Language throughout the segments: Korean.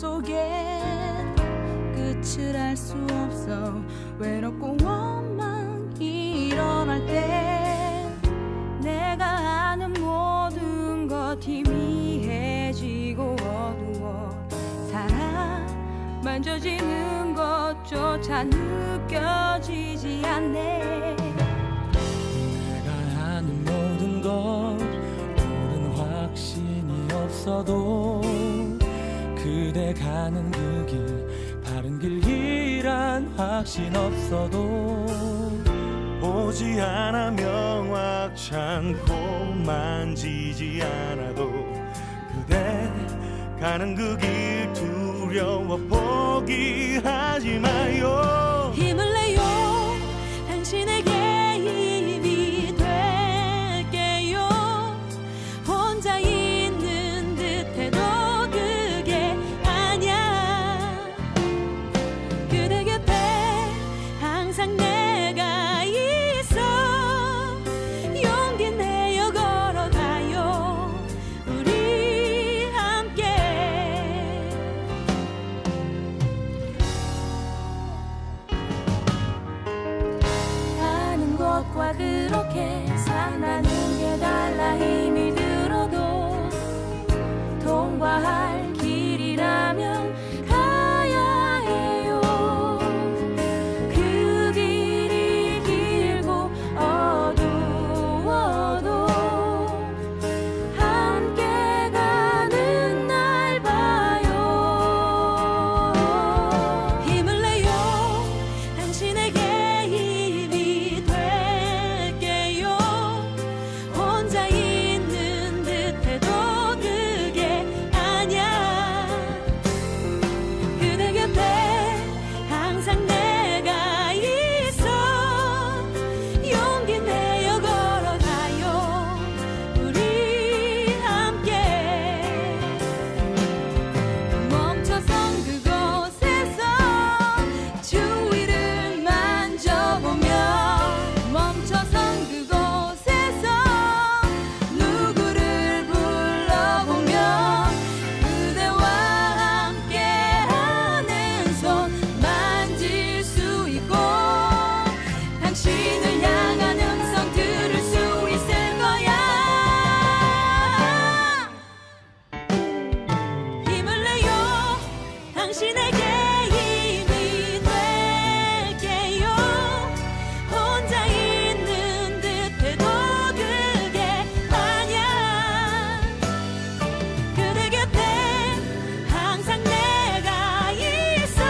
속엔 끝을 알 수 없어. 외롭고 원망 일어날 때 내가 아는 모든 것 희미해지고 어두워. 사람 만져지는 것조차 느껴지지 않네. 내가 아는 모든 것 옳은 확신이 없어도 그대 가는 그 길 바른 길이란 확신 없어도 보지 않아 명확치 않고 만지지 않아도 그대 가는 그 길 두려워 포기하지 마요. 힘을 내요. 당신에게 힘이 될게요. 혼자 있는 듯해도 그게 아냐. 그대 곁에 항상 내가 있어. 용기 내어 걸어가요. 우리 함께. 가는 것과 그렇게 산다는 게 달라. 힘이 들어도 통과할 길이라면 가야 해요. 그 길이 길고 어두워도 함께 가는 날 봐요. 힘을 내요. 당신에게 힘이 될게요. 혼자 있는 듯해도 그게 아냐. 그대 곁에 항상 내가 있어. 용기 내어 걸어가요. 우리 함께. 멈춰선 그곳에서 주위를 만져보며 멈춰선 그곳에서 누구를 불러보며 그대와 함께하는 손 만질 수 있고 당신을 향한 음성 들을 수 있을 거야. 힘을 내요. 당신에게 힘이 될게요. 혼자 있는 듯해도 그게 아냐. 그대 곁에 항상 내가 있어.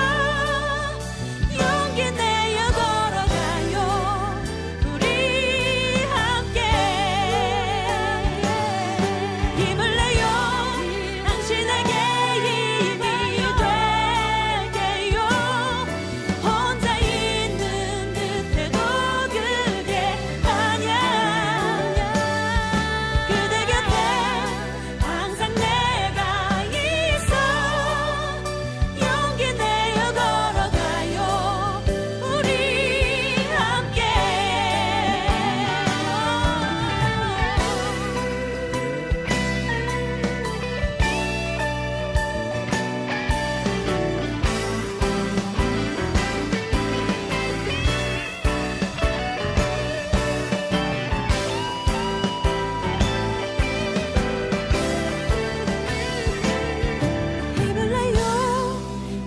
용기 내어 걸어가요. 우리 함께. 힘을 내요. 당신에게 힘이 될게요. 혼자 있는 듯해도 그게 아냐. 그대 곁에 항상 내가 있어. 용기 내어 걸어가요. 우리 함께. 힘을 내요.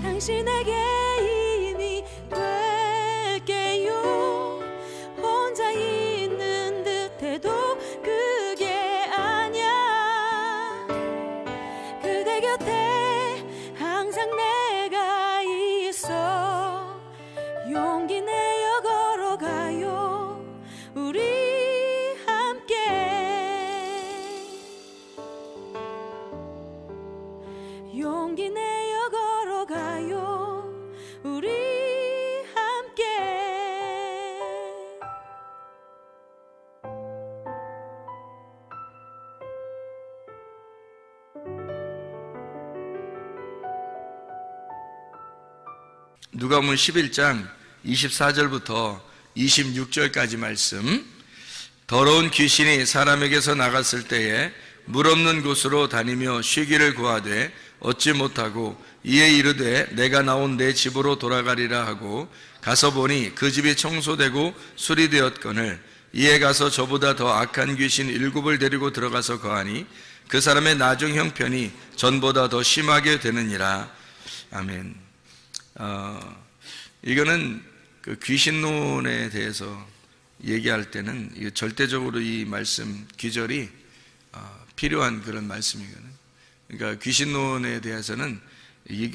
당신에게 힘이 될게요. 혼자 있는 듯해도 그게 아냐. 그대 곁에 항상 내가 있어. 용기 내어 걸어가요. 우리 함께. 용기 내어 걸어가요. 우리 함께. 누가복음 11장 24절부터 26절까지 말씀. 더러운 귀신이 사람에게서 나갔을 때에 물 없는 곳으로 다니며 쉬기를 구하되 얻지 못하고 이에 이르되 내가 나온 내 집으로 돌아가리라 하고 가서 보니 그 집이 청소되고 수리되었거늘 이에 가서 저보다 더 악한 귀신 7을 데리고 들어가서 거하니 그 사람의 나중 형편이 전보다 더 심하게 되느니라. 아멘. 이거는 그 귀신론에 대해서 얘기할 때는 절대적으로 이 말씀 기절이 필요한 그런 말씀이거든요. 그러니까 귀신론에 대해서는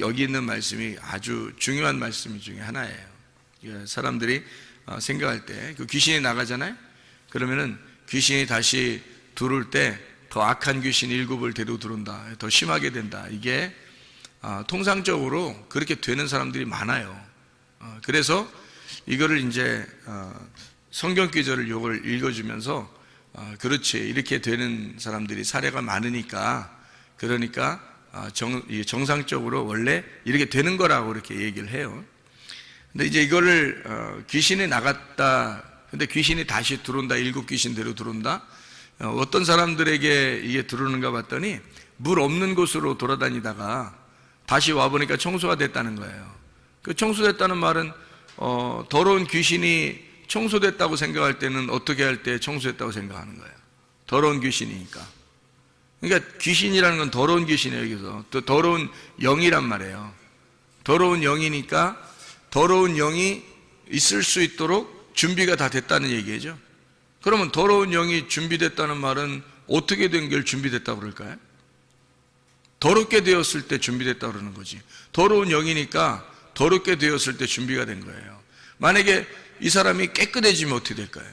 여기 있는 말씀이 아주 중요한 말씀 중에 하나예요. 사람들이 생각할 때 그 귀신이 나가잖아요. 그러면은 귀신이 다시 들어올 때 더 악한 귀신 7을 데리고 들어온다, 더 심하게 된다. 이게 통상적으로 그렇게 되는 사람들이 많아요. 그래서 이거를 이제 성경 기절을 요걸 읽어주면서 그렇지, 이렇게 되는 사람들이 사례가 많으니까, 그러니까 정상적으로 원래 이렇게 되는 거라고 이렇게 얘기를 해요. 근데 이제 이거를 귀신이 나갔다, 근데 귀신이 다시 들어온다, 7 귀신대로 들어온다. 어떤 사람들에게 이게 들어오는가 봤더니 물 없는 곳으로 돌아다니다가 다시 와보니까 청소가 됐다는 거예요. 그 청소됐다는 말은 더러운 귀신이 청소됐다고 생각할 때는 어떻게 할 때 청소됐다고 생각하는 거예요? 더러운 귀신이니까. 그러니까 귀신이라는 건 더러운 귀신이에요. 여기서 또 더러운 영이란 말이에요. 더러운 영이니까 더러운 영이 있을 수 있도록 준비가 다 됐다는 얘기죠. 그러면 더러운 영이 준비됐다는 말은 어떻게 된 게 준비됐다고 그럴까요? 더럽게 되었을 때 준비됐다고 그러는 거지. 더러운 영이니까 더럽게 되었을 때 준비가 된 거예요. 만약에 이 사람이 깨끗해지면 어떻게 될까요?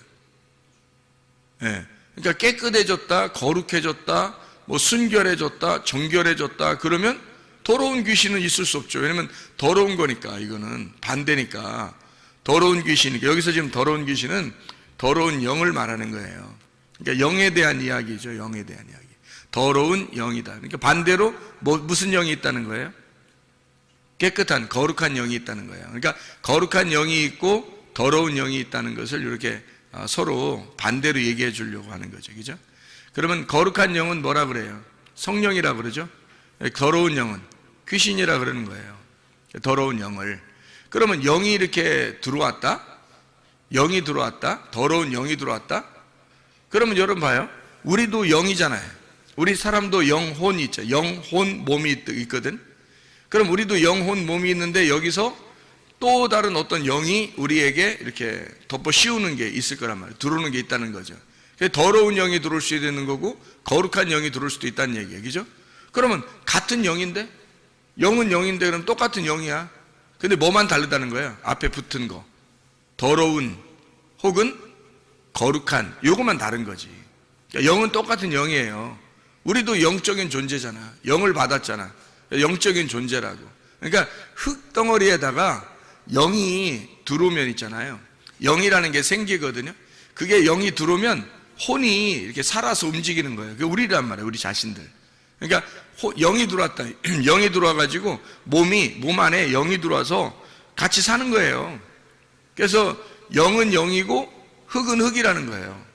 그러니까 깨끗해졌다, 거룩해졌다, 뭐 순결해졌다, 정결해졌다, 그러면 더러운 귀신은 있을 수 없죠. 왜냐면 더러운 거니까, 이거는 반대니까. 더러운 귀신이니까. 여기서 지금 더러운 귀신은 더러운 영을 말하는 거예요. 그러니까 영에 대한 이야기죠. 영에 대한 이야기. 더러운 영이다. 그러니까 반대로 무슨 영이 있다는 거예요? 깨끗한, 거룩한 영이 있다는 거예요. 그러니까 거룩한 영이 있고 더러운 영이 있다는 것을 이렇게 서로 반대로 얘기해 주려고 하는 거죠. 그죠? 그러면 거룩한 영은 뭐라 그래요? 성령이라 그러죠? 더러운 영은 귀신이라 그러는 거예요. 더러운 영을. 그러면 영이 이렇게 들어왔다? 영이 들어왔다? 더러운 영이 들어왔다? 그러면 여러분 봐요. 우리도 영이잖아요. 우리 사람도 영혼이 있죠. 영혼 몸이 있거든. 그럼 우리도 영혼 몸이 있는데 여기서 또 다른 어떤 영이 우리에게 이렇게 덮어 씌우는 게 있을 거란 말이에요. 들어오는 게 있다는 거죠. 더러운 영이 들어올 수 있는 거고 거룩한 영이 들어올 수도 있다는 얘기예요. 그죠? 그러면 같은 영인데, 영은 영인데 그럼 똑같은 영이야. 근데 뭐만 다르다는 거예요? 앞에 붙은 거. 더러운 혹은 거룩한, 요것만 다른 거지. 그러니까 영은 똑같은 영이에요. 우리도 영적인 존재잖아. 영을 받았잖아. 영적인 존재라고. 그러니까 흙덩어리에다가 영이 들어오면 있잖아요. 영이라는 게 생기거든요. 그게 영이 들어오면 혼이 이렇게 살아서 움직이는 거예요. 그게 우리란 말이에요. 우리 자신들. 그러니까 영이 들어왔다. 영이 들어와가지고 몸 안에 영이 들어와서 같이 사는 거예요. 그래서 영은 영이고 흙은 흙이라는 거예요.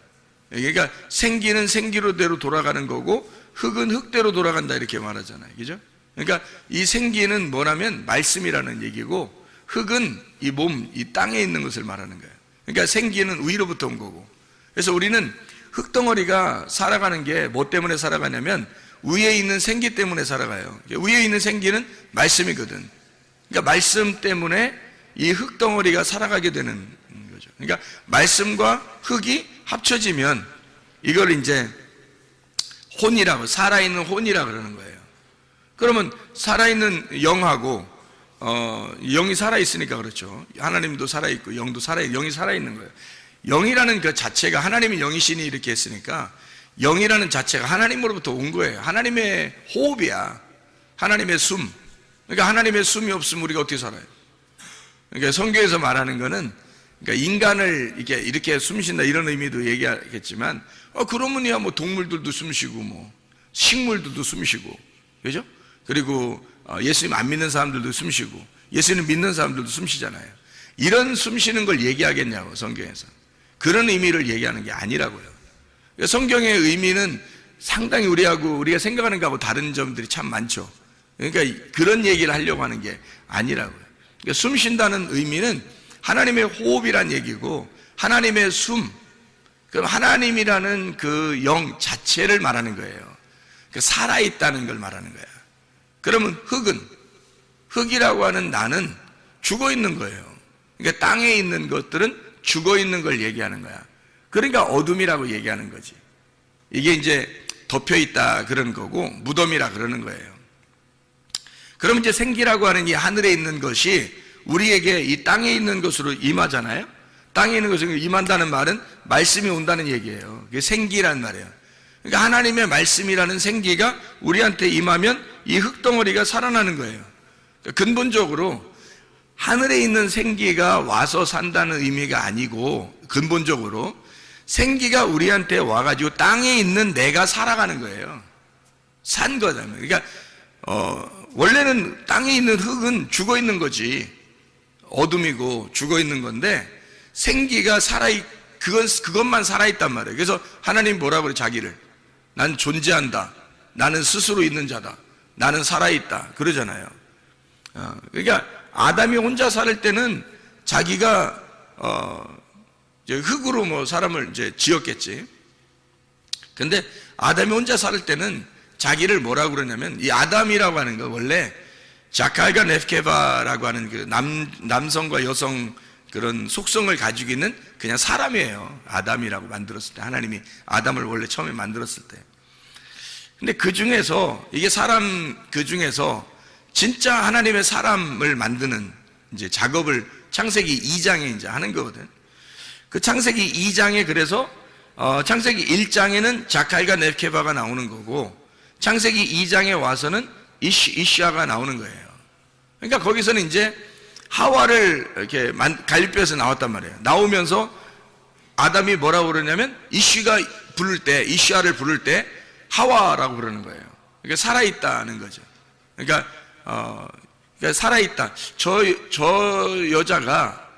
그러니까 생기는 생기로대로 돌아가는 거고 흙은 흙대로 돌아간다, 이렇게 말하잖아요. 그죠? 그러니까 이 생기는 뭐냐면 말씀이라는 얘기고 흙은 이 몸, 이 땅에 있는 것을 말하는 거예요. 그러니까 생기는 위로부터 온 거고. 그래서 우리는 흙덩어리가 살아가는 게 뭐 때문에 살아가냐면 위에 있는 생기 때문에 살아가요. 위에 있는 생기는 말씀이거든. 그러니까 말씀 때문에 이 흙덩어리가 살아가게 되는 거죠. 그러니까 말씀과 흙이 합쳐지면 이걸 이제 혼이라고, 살아있는 혼이라고 그러는 거예요. 그러면 살아있는 영하고 영이 살아있으니까 그렇죠. 하나님도 살아있고 영도 영이 살아있는 거예요. 영이라는 그 자체가, 하나님이 영이시니 이렇게 했으니까 영이라는 자체가 하나님으로부터 온 거예요. 하나님의 호흡이야. 하나님의 숨. 그러니까 하나님의 숨이 없으면 우리가 어떻게 살아요? 그러니까 성경에서 말하는 거는, 그러니까 인간을 이렇게 숨쉰다 이런 의미도 얘기하겠지만, 그러면야 뭐 동물들도 숨쉬고 뭐 식물들도 숨쉬고, 그죠? 그리고 예수님 안 믿는 사람들도 숨쉬고 예수님 믿는 사람들도 숨쉬잖아요. 이런 숨쉬는 걸 얘기하겠냐고, 성경에서. 그런 의미를 얘기하는 게 아니라고요. 성경의 의미는 상당히 우리가 생각하는 거하고 다른 점들이 참 많죠. 그러니까 그런 얘기를 하려고 하는 게 아니라고요. 그러니까 숨 쉰다는 의미는 하나님의 호흡이란 얘기고, 하나님의 숨, 그럼 하나님이라는 그 영 자체를 말하는 거예요. 그 살아있다는 걸 말하는 거야. 그러면 흙이라고 하는 나는 죽어 있는 거예요. 그러니까 땅에 있는 것들은 죽어 있는 걸 얘기하는 거야. 그러니까 어둠이라고 얘기하는 거지. 이게 이제 덮여 있다 그런 거고, 무덤이라 그러는 거예요. 그럼 이제 생기라고 하는 이 하늘에 있는 것이 우리에게 이 땅에 있는 것으로 임하잖아요. 땅에 있는 것으로 임한다는 말은 말씀이 온다는 얘기예요. 그게 생기란 말이에요. 그러니까 하나님의 말씀이라는 생기가 우리한테 임하면 이 흙덩어리가 살아나는 거예요. 그러니까 근본적으로 하늘에 있는 생기가 와서 산다는 의미가 아니고, 근본적으로 생기가 우리한테 와가지고 땅에 있는 내가 살아가는 거예요. 산 거잖아요. 그러니까 원래는 땅에 있는 흙은 죽어 있는 거지, 어둠이고 죽어 있는 건데, 생기가 그것만 살아있단 말이에요. 그래서 하나님 뭐라고 그래? 자기를 난 존재한다, 나는 스스로 있는 자다, 나는 살아있다 그러잖아요. 그러니까 아담이 혼자 살 때는 자기가 이제 흙으로 뭐 사람을 이제 지었겠지. 근데 아담이 혼자 살 때는 자기를 뭐라고 그러냐면, 이 아담이라고 하는 거 원래 자칼과 네프케바라고 하는 그 남성과 여성 그런 속성을 가지고 있는 그냥 사람이에요. 아담이라고 만들었을 때, 하나님이 아담을 원래 처음에 만들었을 때. 근데 그 중에서, 이게 사람 그 중에서 진짜 하나님의 사람을 만드는 이제 작업을 창세기 2장에 이제 하는 거거든. 그 창세기 2장에 그래서 창세기 1장에는 자칼과 네케바가 나오는 거고, 창세기 2장에 와서는 이시아가 나오는 거예요. 그러니까 거기서는 이제 하와를 이렇게 갈빗뼈에서 나왔단 말이에요. 나오면서 아담이 뭐라고 그러냐면, 이시아를 부를 때 하와라고 그러는 거예요. 그러니까 살아있다는 거죠. 그러니까 살아있다. 저 여자가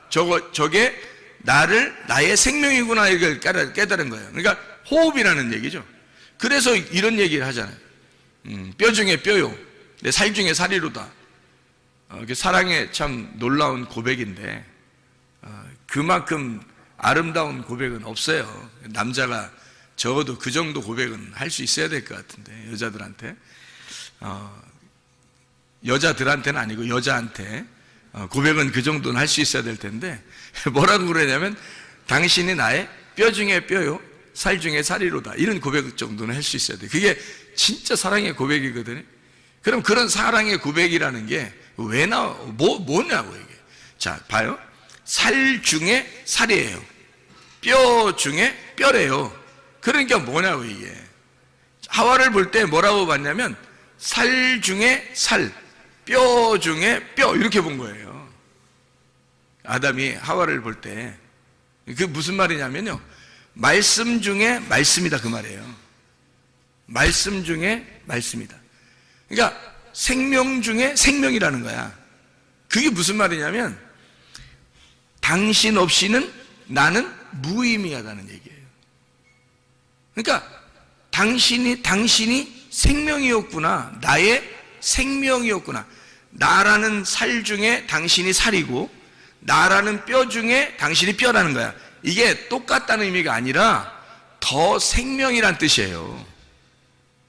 저게 나의 생명이구나, 이걸 깨달은 거예요. 그러니까 호흡이라는 얘기죠. 그래서 이런 얘기를 하잖아요. 뼈 중에 뼈요, 내 살 중에 살이로다. 사랑의 참 놀라운 고백인데, 그만큼 아름다운 고백은 없어요. 남자가 적어도 그 정도 고백은 할 수 있어야 될 것 같은데, 여자들한테, 여자들한테는 아니고 여자한테 고백은 그 정도는 할 수 있어야 될 텐데, 뭐라고 그러냐면, 당신이 나의 뼈 중에 뼈요, 살 중에 살이로다. 이런 고백 정도는 할 수 있어야 돼. 그게 진짜 사랑의 고백이거든요. 그럼 그런 사랑의 고백이라는 게 왜 뭐냐고 이게. 자, 봐요. 살 중에 살이에요. 뼈 중에 뼈래요. 그러니까 뭐냐고 이게. 하와를 볼 때 뭐라고 봤냐면, 살 중에 살, 뼈 중에 뼈, 이렇게 본 거예요. 아담이 하와를 볼 때. 그게 무슨 말이냐면요, 말씀 중에 말씀이다 그 말이에요. 말씀 중에 말씀이다. 그러니까 생명 중에 생명이라는 거야. 그게 무슨 말이냐면, 당신 없이는 나는 무의미하다는 얘기예요. 그러니까 당신이 생명이었구나, 나의 생명이었구나. 나라는 살 중에 당신이 살이고, 나라는 뼈 중에 당신이 뼈라는 거야. 이게 똑같다는 의미가 아니라 더 생명이란 뜻이에요.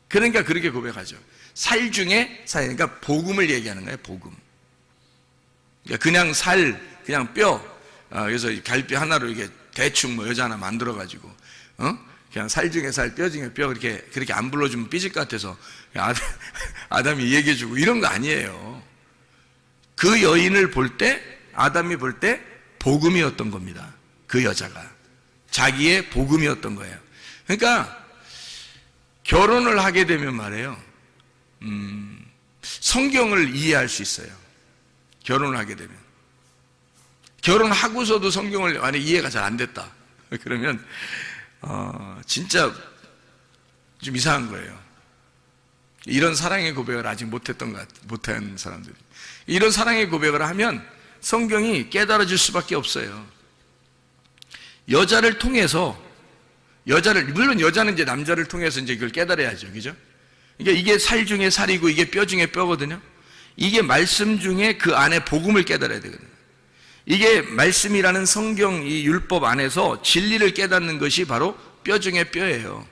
그러니까 그렇게 고백하죠. 살 중에 살, 그러니까 복음을 얘기하는 거예요. 복음. 그러니까 그냥 살, 그냥 뼈. 그래서 갈뼈 하나로 이게 대충 뭐 여자 하나 만들어 가지고, 그냥 살 중에 살, 뼈 중에 뼈, 그렇게 안 불러주면 삐질 것 같아서 아담이 얘기해주고 이런 거 아니에요. 그 여인을 볼 때, 아담이 볼 때 복음이었던 겁니다. 그 여자가 자기의 복음이었던 거예요. 그러니까 결혼을 하게 되면 말이에요, 성경을 이해할 수 있어요. 결혼을 하게 되면. 결혼하고서도 성경을 만약 이해가 잘 안 됐다 그러면 진짜 좀 이상한 거예요. 이런 사랑의 고백을 아직 못한 사람들이, 이런 사랑의 고백을 하면 성경이 깨달아질 수밖에 없어요. 여자를 통해서, 물론 여자는 이제 남자를 통해서 이제 그걸 깨달아야죠, 그죠? 그러니까 이게 살 중에 살이고 이게 뼈 중에 뼈거든요. 이게 말씀 중에 그 안에 복음을 깨달아야 되거든요. 이게 말씀이라는 성경 이 율법 안에서 진리를 깨닫는 것이 바로 뼈 중에 뼈예요.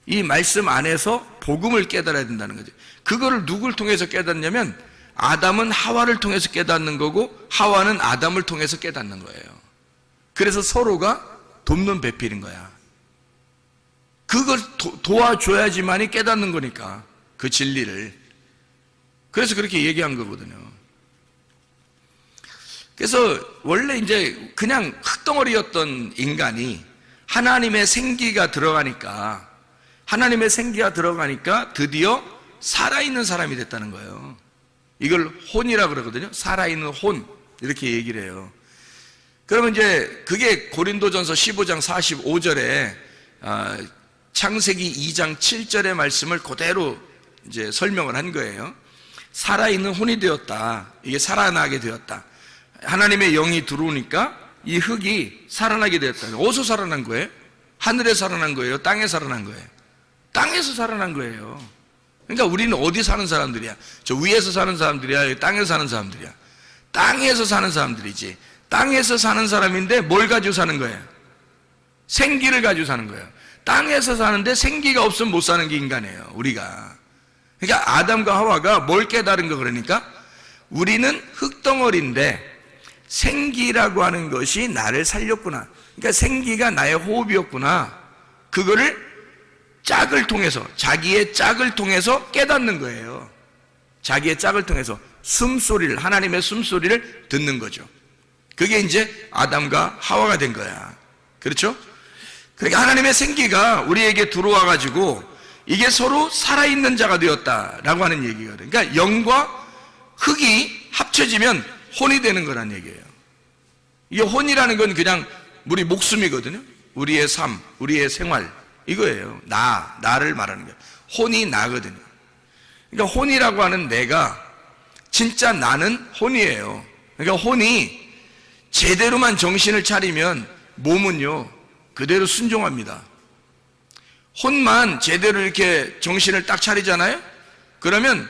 이 말씀 안에서 복음을 깨달아야 된다는 거죠. 그거를 누굴 통해서 깨닫냐면 아담은 하와를 통해서 깨닫는 거고 하와는 아담을 통해서 깨닫는 거예요. 그래서 서로가 돕는 배필인 거야. 그걸 도와줘야지만이 깨닫는 거니까, 그 진리를. 그래서 그렇게 얘기한 거거든요. 그래서 원래 이제 그냥 흙덩어리였던 인간이 하나님의 생기가 들어가니까 드디어 살아있는 사람이 됐다는 거예요. 이걸 혼이라 그러거든요. 살아있는 혼, 이렇게 얘기를 해요. 그러면 이제 그게 고린도전서 15장 45절에 창세기 2장 7절의 말씀을 그대로 이제 설명을 한 거예요. 살아있는 혼이 되었다. 이게 살아나게 되었다. 하나님의 영이 들어오니까 이 흙이 살아나게 되었다. 어디서 살아난 거예요? 하늘에 살아난 거예요? 땅에 살아난 거예요? 땅에서 살아난 거예요. 그러니까 우리는 어디 사는 사람들이야? 저 위에서 사는 사람들이야? 땅에서 사는 사람들이야? 땅에서 사는 사람들이지. 땅에서 사는 사람인데 뭘 가지고 사는 거예요? 생기를 가지고 사는 거예요. 땅에서 사는데 생기가 없으면 못 사는 게 인간이에요, 우리가. 그러니까 아담과 하와가 뭘 깨달은 거 그러니까? 우리는 흙덩어리인데 생기라고 하는 것이 나를 살렸구나. 그러니까 생기가 나의 호흡이었구나. 그거를 짝을 통해서, 자기의 짝을 통해서 깨닫는 거예요. 자기의 짝을 통해서 숨소리를, 하나님의 숨소리를 듣는 거죠. 그게 이제 아담과 하와가 된 거야. 그렇죠? 그러니까 하나님의 생기가 우리에게 들어와 가지고 이게 서로 살아있는 자가 되었다라고 하는 얘기거든요. 그러니까 영과 흙이 합쳐지면 혼이 되는 거란 얘기예요. 이게 혼이라는 건 그냥 우리 목숨이거든요. 우리의 삶, 우리의 생활, 이거예요. 나를 말하는 거예요. 혼이 나거든요. 그러니까 혼이라고 하는 내가, 진짜 나는 혼이에요. 그러니까 혼이 제대로만 정신을 차리면 몸은요 그대로 순종합니다. 혼만 제대로 이렇게 정신을 딱 차리잖아요? 그러면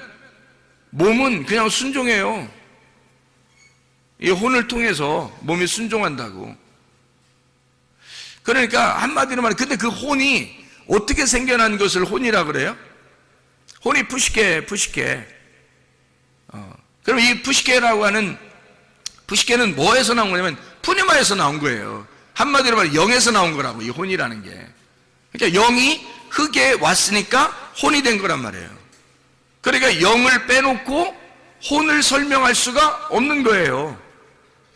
몸은 그냥 순종해요. 이 혼을 통해서 몸이 순종한다고. 그러니까 한마디로 말해, 근데 그 혼이 어떻게 생겨난 것을 혼이라 그래요? 혼이 푸시케. 그럼 이 푸시케라고 하는, 푸시케는 뭐에서 나온 거냐면 푸니마에서 나온 거예요. 한마디로 말해 영에서 나온 거라고, 이 혼이라는 게. 그러니까 영이 흙에 왔으니까 혼이 된 거란 말이에요. 그러니까 영을 빼놓고 혼을 설명할 수가 없는 거예요.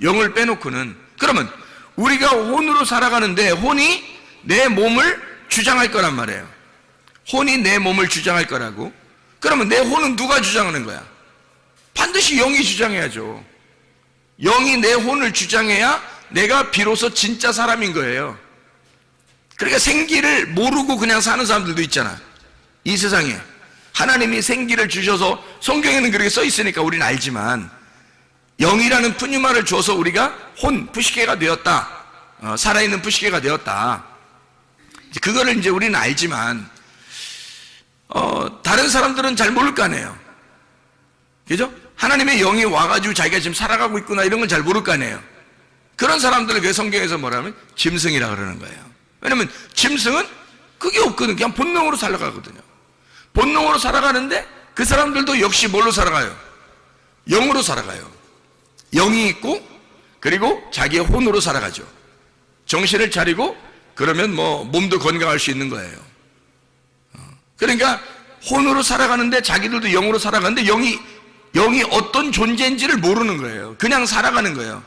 영을 빼놓고는. 그러면 우리가 혼으로 살아가는데 혼이 내 몸을 주장할 거란 말이에요. 혼이 내 몸을 주장할 거라고. 그러면 내 혼은 누가 주장하는 거야? 반드시 영이 주장해야죠. 영이 내 혼을 주장해야 내가 비로소 진짜 사람인 거예요. 그러니까 생기를 모르고 그냥 사는 사람들도 있잖아. 이 세상에 하나님이 생기를 주셔서, 성경에는 그렇게 써 있으니까 우리는 알지만, 영이라는 푸뉴마를 줘서 우리가 혼, 푸시케가 되었다. 살아있는 푸시케가 되었다. 그거를 이제 우리는 알지만, 다른 사람들은 잘 모를 거 아니에요. 그죠? 하나님의 영이 와가지고 자기가 지금 살아가고 있구나, 이런 걸 잘 모를 거 아니에요. 그런 사람들을 그 성경에서 뭐라면 짐승이라 그러는 거예요. 왜냐면 짐승은 그게 없거든. 그냥 본능으로 살아가거든요. 본능으로 살아가는데 그 사람들도 역시 뭘로 살아가요? 영으로 살아가요. 영이 있고 그리고 자기의 혼으로 살아가죠. 정신을 차리고 그러면 뭐 몸도 건강할 수 있는 거예요. 그러니까 혼으로 살아가는데 자기들도 영으로 살아가는데 영이 어떤 존재인지를 모르는 거예요. 그냥 살아가는 거예요.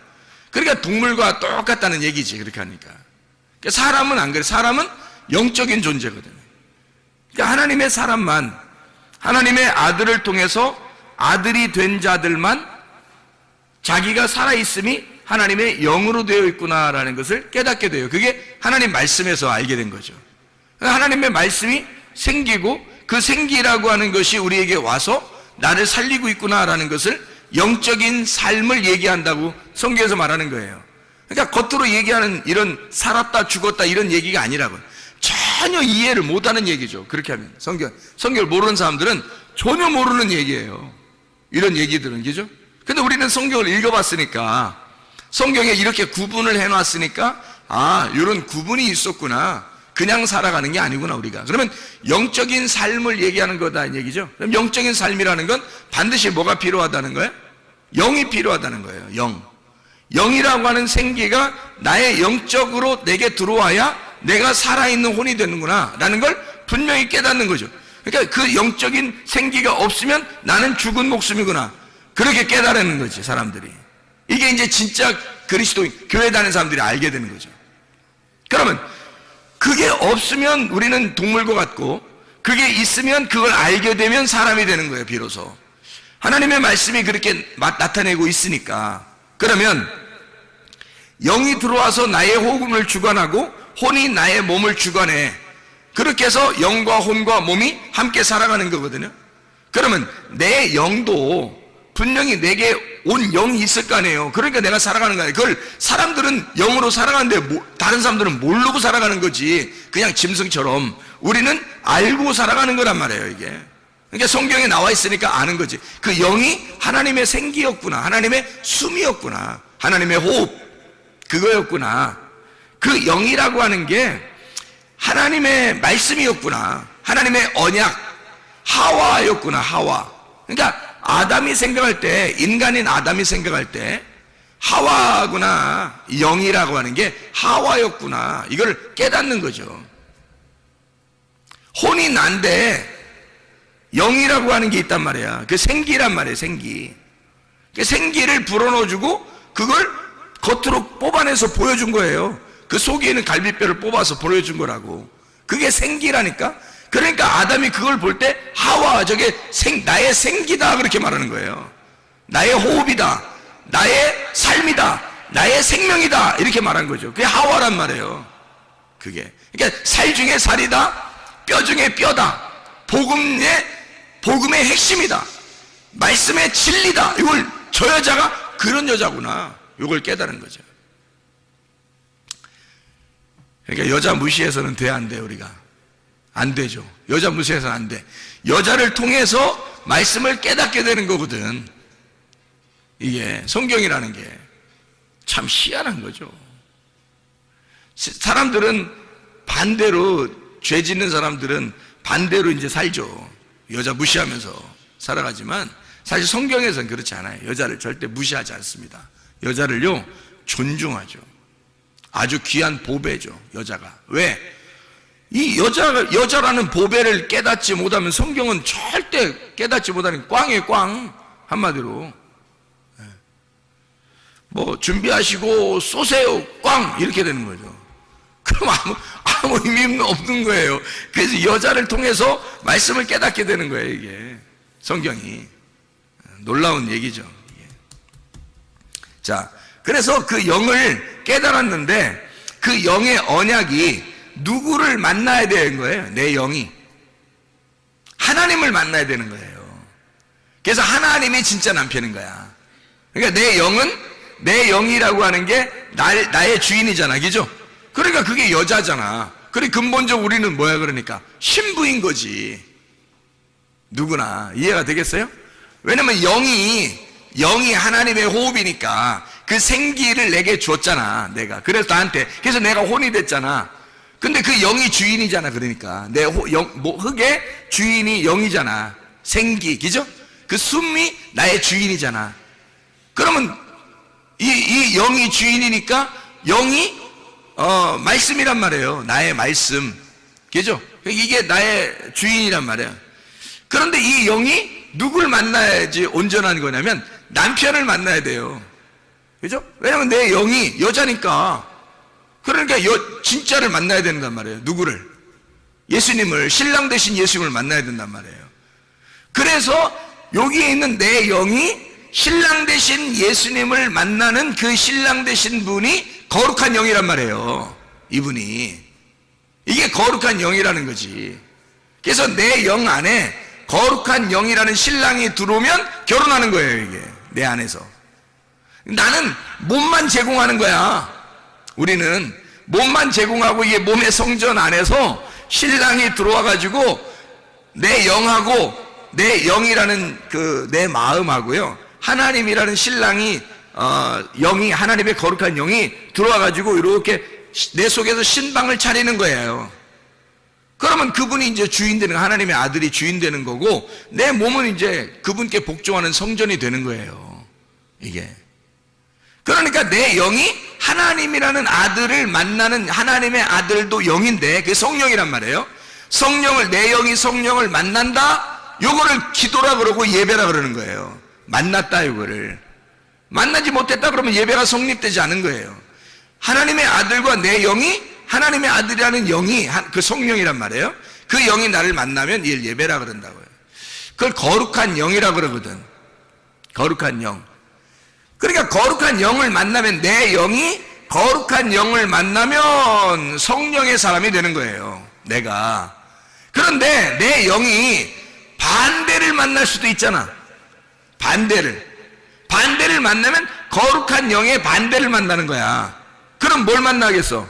그러니까 동물과 똑같다는 얘기지, 그렇게 하니까. 그러니까 사람은 안 그래. 사람은 영적인 존재거든요. 그러니까 하나님의 사람만, 하나님의 아들을 통해서 아들이 된 자들만 자기가 살아있음이 하나님의 영으로 되어 있구나라는 것을 깨닫게 돼요. 그게 하나님 말씀에서 알게 된 거죠. 하나님의 말씀이 생기고 그 생기라고 하는 것이 우리에게 와서 나를 살리고 있구나라는 것을, 영적인 삶을 얘기한다고 성경에서 말하는 거예요. 그러니까 겉으로 얘기하는 이런 살았다 죽었다 이런 얘기가 아니라고요. 저 전혀 이해를 못하는 얘기죠. 그렇게 하면 성경을 모르는 사람들은 전혀 모르는 얘기예요. 이런 얘기들은, 그죠? 근데 우리는 성경을 읽어봤으니까, 성경에 이렇게 구분을 해놨으니까, 이런 구분이 있었구나. 그냥 살아가는 게 아니구나, 우리가. 그러면 영적인 삶을 얘기하는 거다, 이 얘기죠. 그럼 영적인 삶이라는 건 반드시 뭐가 필요하다는 거예요? 영이 필요하다는 거예요. 영이라고 하는 생기가 나의 영적으로 내게 들어와야 내가 살아있는 혼이 되는구나 라는 걸 분명히 깨닫는 거죠. 그러니까 그 영적인 생기가 없으면 나는 죽은 목숨이구나, 그렇게 깨달는 거지, 사람들이. 이게 이제 진짜 그리스도인, 교회 다니는 사람들이 알게 되는 거죠. 그러면 그게 없으면 우리는 동물과 같고, 그게 있으면 그걸 알게 되면 사람이 되는 거예요, 비로소. 하나님의 말씀이 그렇게 나타내고 있으니까. 그러면 영이 들어와서 나의 호흡을 주관하고 혼이 나의 몸을 주관해. 그렇게 해서 영과 혼과 몸이 함께 살아가는 거거든요. 그러면 내 영도 분명히 내게 온 영이 있을 거 아니에요. 그러니까 내가 살아가는 거 아니에요. 그걸 사람들은 영으로 살아가는데 다른 사람들은 모르고 살아가는 거지. 그냥 짐승처럼. 우리는 알고 살아가는 거란 말이에요, 이게. 그러니까 성경에 나와 있으니까 아는 거지. 그 영이 하나님의 생기였구나, 하나님의 숨이었구나, 하나님의 호흡, 그거였구나. 그 영이라고 하는 게 하나님의 말씀이었구나, 하나님의 언약, 하와였구나, 하와. 그러니까 아담이 생각할 때, 인간인 아담이 생각할 때 하와구나, 영이라고 하는 게 하와였구나, 이걸 깨닫는 거죠. 혼이 난데 영이라고 하는 게 있단 말이야. 그 생기란 말이에요, 생기. 그 생기를 불어넣어주고 그걸 겉으로 뽑아내서 보여준 거예요. 그 속에 있는 갈비뼈를 뽑아서 보여준 거라고. 그게 생기라니까. 그러니까 아담이 그걸 볼 때 하와, 저게 나의 생기다, 그렇게 말하는 거예요. 나의 호흡이다, 나의 삶이다, 나의 생명이다, 이렇게 말한 거죠. 그게 하와란 말이에요. 그게. 그러니까 살 중에 살이다, 뼈 중에 뼈다, 복음의 핵심이다, 말씀의 진리다. 이걸 저 여자가 그런 여자구나, 이걸 깨달은 거죠. 그러니까 여자 무시해서는 돼, 안 돼, 우리가? 안 되죠. 여자 무시해서는 안 돼. 여자를 통해서 말씀을 깨닫게 되는 거거든. 이게 성경이라는 게 참 희한한 거죠. 사람들은 반대로, 죄 짓는 사람들은 반대로 이제 살죠. 여자 무시하면서 살아가지만 사실 성경에서는 그렇지 않아요. 여자를 절대 무시하지 않습니다. 여자를요, 존중하죠. 아주 귀한 보배죠, 여자가. 왜? 이 여자라는 보배를 깨닫지 못하면 성경은 절대 깨닫지 못하는 꽝이에요, 꽝. 한마디로. 뭐, 준비하시고 쏘세요, 꽝! 이렇게 되는 거죠. 그럼 아무 의미 없는 거예요. 그래서 여자를 통해서 말씀을 깨닫게 되는 거예요, 이게. 성경이. 놀라운 얘기죠. 자, 그래서 그 영을 깨달았는데 그 영의 언약이 누구를 만나야 되는 거예요? 내 영이 하나님을 만나야 되는 거예요. 그래서 하나님이 진짜 남편인 거야. 그러니까 내 영이라고 하는 게 나의 주인이잖아, 그죠? 그러니까 그게 여자잖아. 그래, 근본적으로 우리는 뭐야, 그러니까 신부인 거지. 누구나 이해가 되겠어요? 왜냐면 영이 하나님의 호흡이니까 그 생기를 내게 줬잖아, 내가. 그래서 나한테, 그래서 내가 혼이 됐잖아. 근데 그 영이 주인이잖아. 그러니까 내 흙의 주인이 영이잖아. 생기, 그죠? 그 숨이 나의 주인이잖아. 그러면 이 영이 주인이니까 영이 말씀이란 말이에요. 나의 말씀, 그죠? 이게 나의 주인이란 말이에요. 그런데 이 영이 누굴 만나야지 온전한 거냐면 남편을 만나야 돼요. 그죠? 왜냐면 내 영이 여자니까. 그러니까 진짜를 만나야 된단 말이에요. 누구를? 예수님을, 신랑 되신 예수님을 만나야 된단 말이에요. 그래서 여기에 있는 내 영이 신랑 되신 예수님을 만나는 그 신랑 되신 분이 거룩한 영이란 말이에요. 이분이. 이게 거룩한 영이라는 거지. 그래서 내 영 안에 거룩한 영이라는 신랑이 들어오면 결혼하는 거예요, 이게. 내 안에서. 나는 몸만 제공하는 거야. 우리는 몸만 제공하고 이게 몸의 성전 안에서 신랑이 들어와 가지고 내 영하고 내 영이라는 그 내 마음하고요, 하나님이라는 신랑이 영이, 하나님의 거룩한 영이 들어와 가지고 이렇게 내 속에서 신방을 차리는 거예요. 그러면 그분이 이제 주인 되는, 하나님의 아들이 주인 되는 거고, 내 몸은 이제 그분께 복종하는 성전이 되는 거예요. 이게. 그러니까 내 영이 하나님이라는 아들을 만나는, 하나님의 아들도 영인데 그게 성령이란 말이에요. 성령을, 내 영이 성령을 만난다, 요거를 기도라 그러고 예배라 그러는 거예요. 만났다, 요거를. 만나지 못했다 그러면 예배가 성립되지 않은 거예요. 하나님의 아들과 내 영이, 하나님의 아들이라는 영이 그 성령이란 말이에요. 그 영이 나를 만나면 이를 예배라 그런다고요. 그걸 거룩한 영이라 그러거든. 거룩한 영. 그러니까 거룩한 영을 만나면, 내 영이 거룩한 영을 만나면 성령의 사람이 되는 거예요, 내가. 그런데 내 영이 반대를 만날 수도 있잖아. 반대를 만나면 거룩한 영의 반대를 만나는 거야. 그럼 뭘 만나겠어?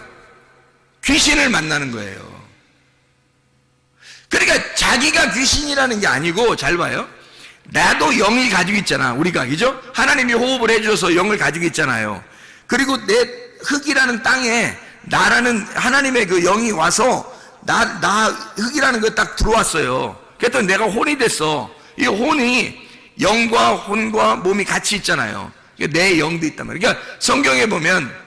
귀신을 만나는 거예요. 그러니까 자기가 귀신이라는 게 아니고, 잘 봐요. 나도 영이 가지고 있잖아, 우리가. 그죠? 하나님이 호흡을 해줘서 영을 가지고 있잖아요. 그리고 내 흙이라는 땅에 나라는 하나님의 그 영이 와서 나 흙이라는 거 딱 들어왔어요. 그랬더니 내가 혼이 됐어. 이 혼이, 영과 혼과 몸이 같이 있잖아요. 내 영도 있단 말이에요. 그러니까 성경에 보면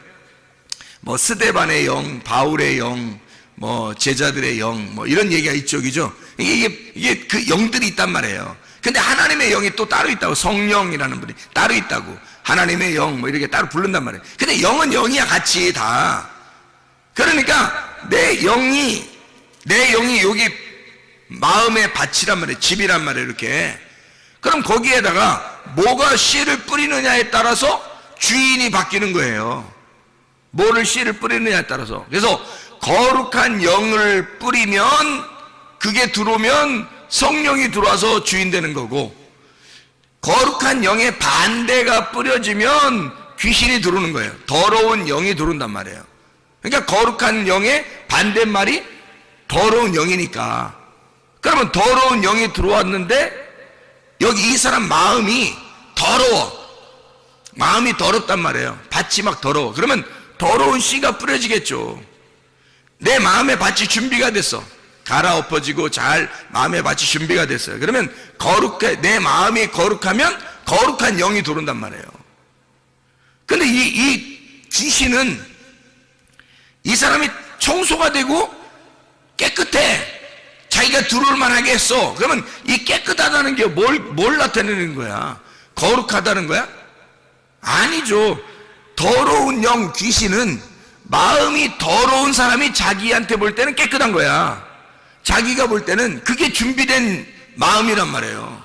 뭐 스데반의 영, 바울의 영, 뭐 제자들의 영, 뭐 이런 얘기가 있죠, 그죠? 이게 그 영들이 있단 말이에요. 근데 하나님의 영이 또 따로 있다고, 성령이라는 분이 따로 있다고, 하나님의 영 뭐 이렇게 따로 부른단 말이에요. 근데 영은 영이야, 같이 다. 그러니까 내 영이 여기 마음의 밭이란 말이에요, 집이란 말이에요, 이렇게. 그럼 거기에다가 뭐가 씨를 뿌리느냐에 따라서 주인이 바뀌는 거예요. 뭐를 씨를 뿌리느냐에 따라서. 그래서 거룩한 영을 뿌리면, 그게 들어오면 성령이 들어와서 주인 되는 거고, 거룩한 영의 반대가 뿌려지면 귀신이 들어오는 거예요. 더러운 영이 들어온단 말이에요. 그러니까 거룩한 영의 반대말이 더러운 영이니까. 그러면 더러운 영이 들어왔는데 여기 이 사람 마음이 더러워. 마음이 더럽단 말이에요. 밭이 막 더러워. 그러면 더러운 씨가 뿌려지겠죠. 내 마음의 밭이 준비가 됐어. 갈아엎어지고 잘 마음의 밭이 준비가 됐어요. 그러면 내 마음이 거룩하면 거룩한 영이 들어온단 말이에요. 근데 이 귀신은, 이 사람이 청소가 되고 깨끗해. 자기가 들어올 만하게 했어. 그러면 이 깨끗하다는 게 뭘 나타내는 거야? 거룩하다는 거야? 아니죠. 더러운 영, 귀신은 마음이 더러운 사람이 자기한테 볼 때는 깨끗한 거야. 자기가 볼 때는 그게 준비된 마음이란 말이에요.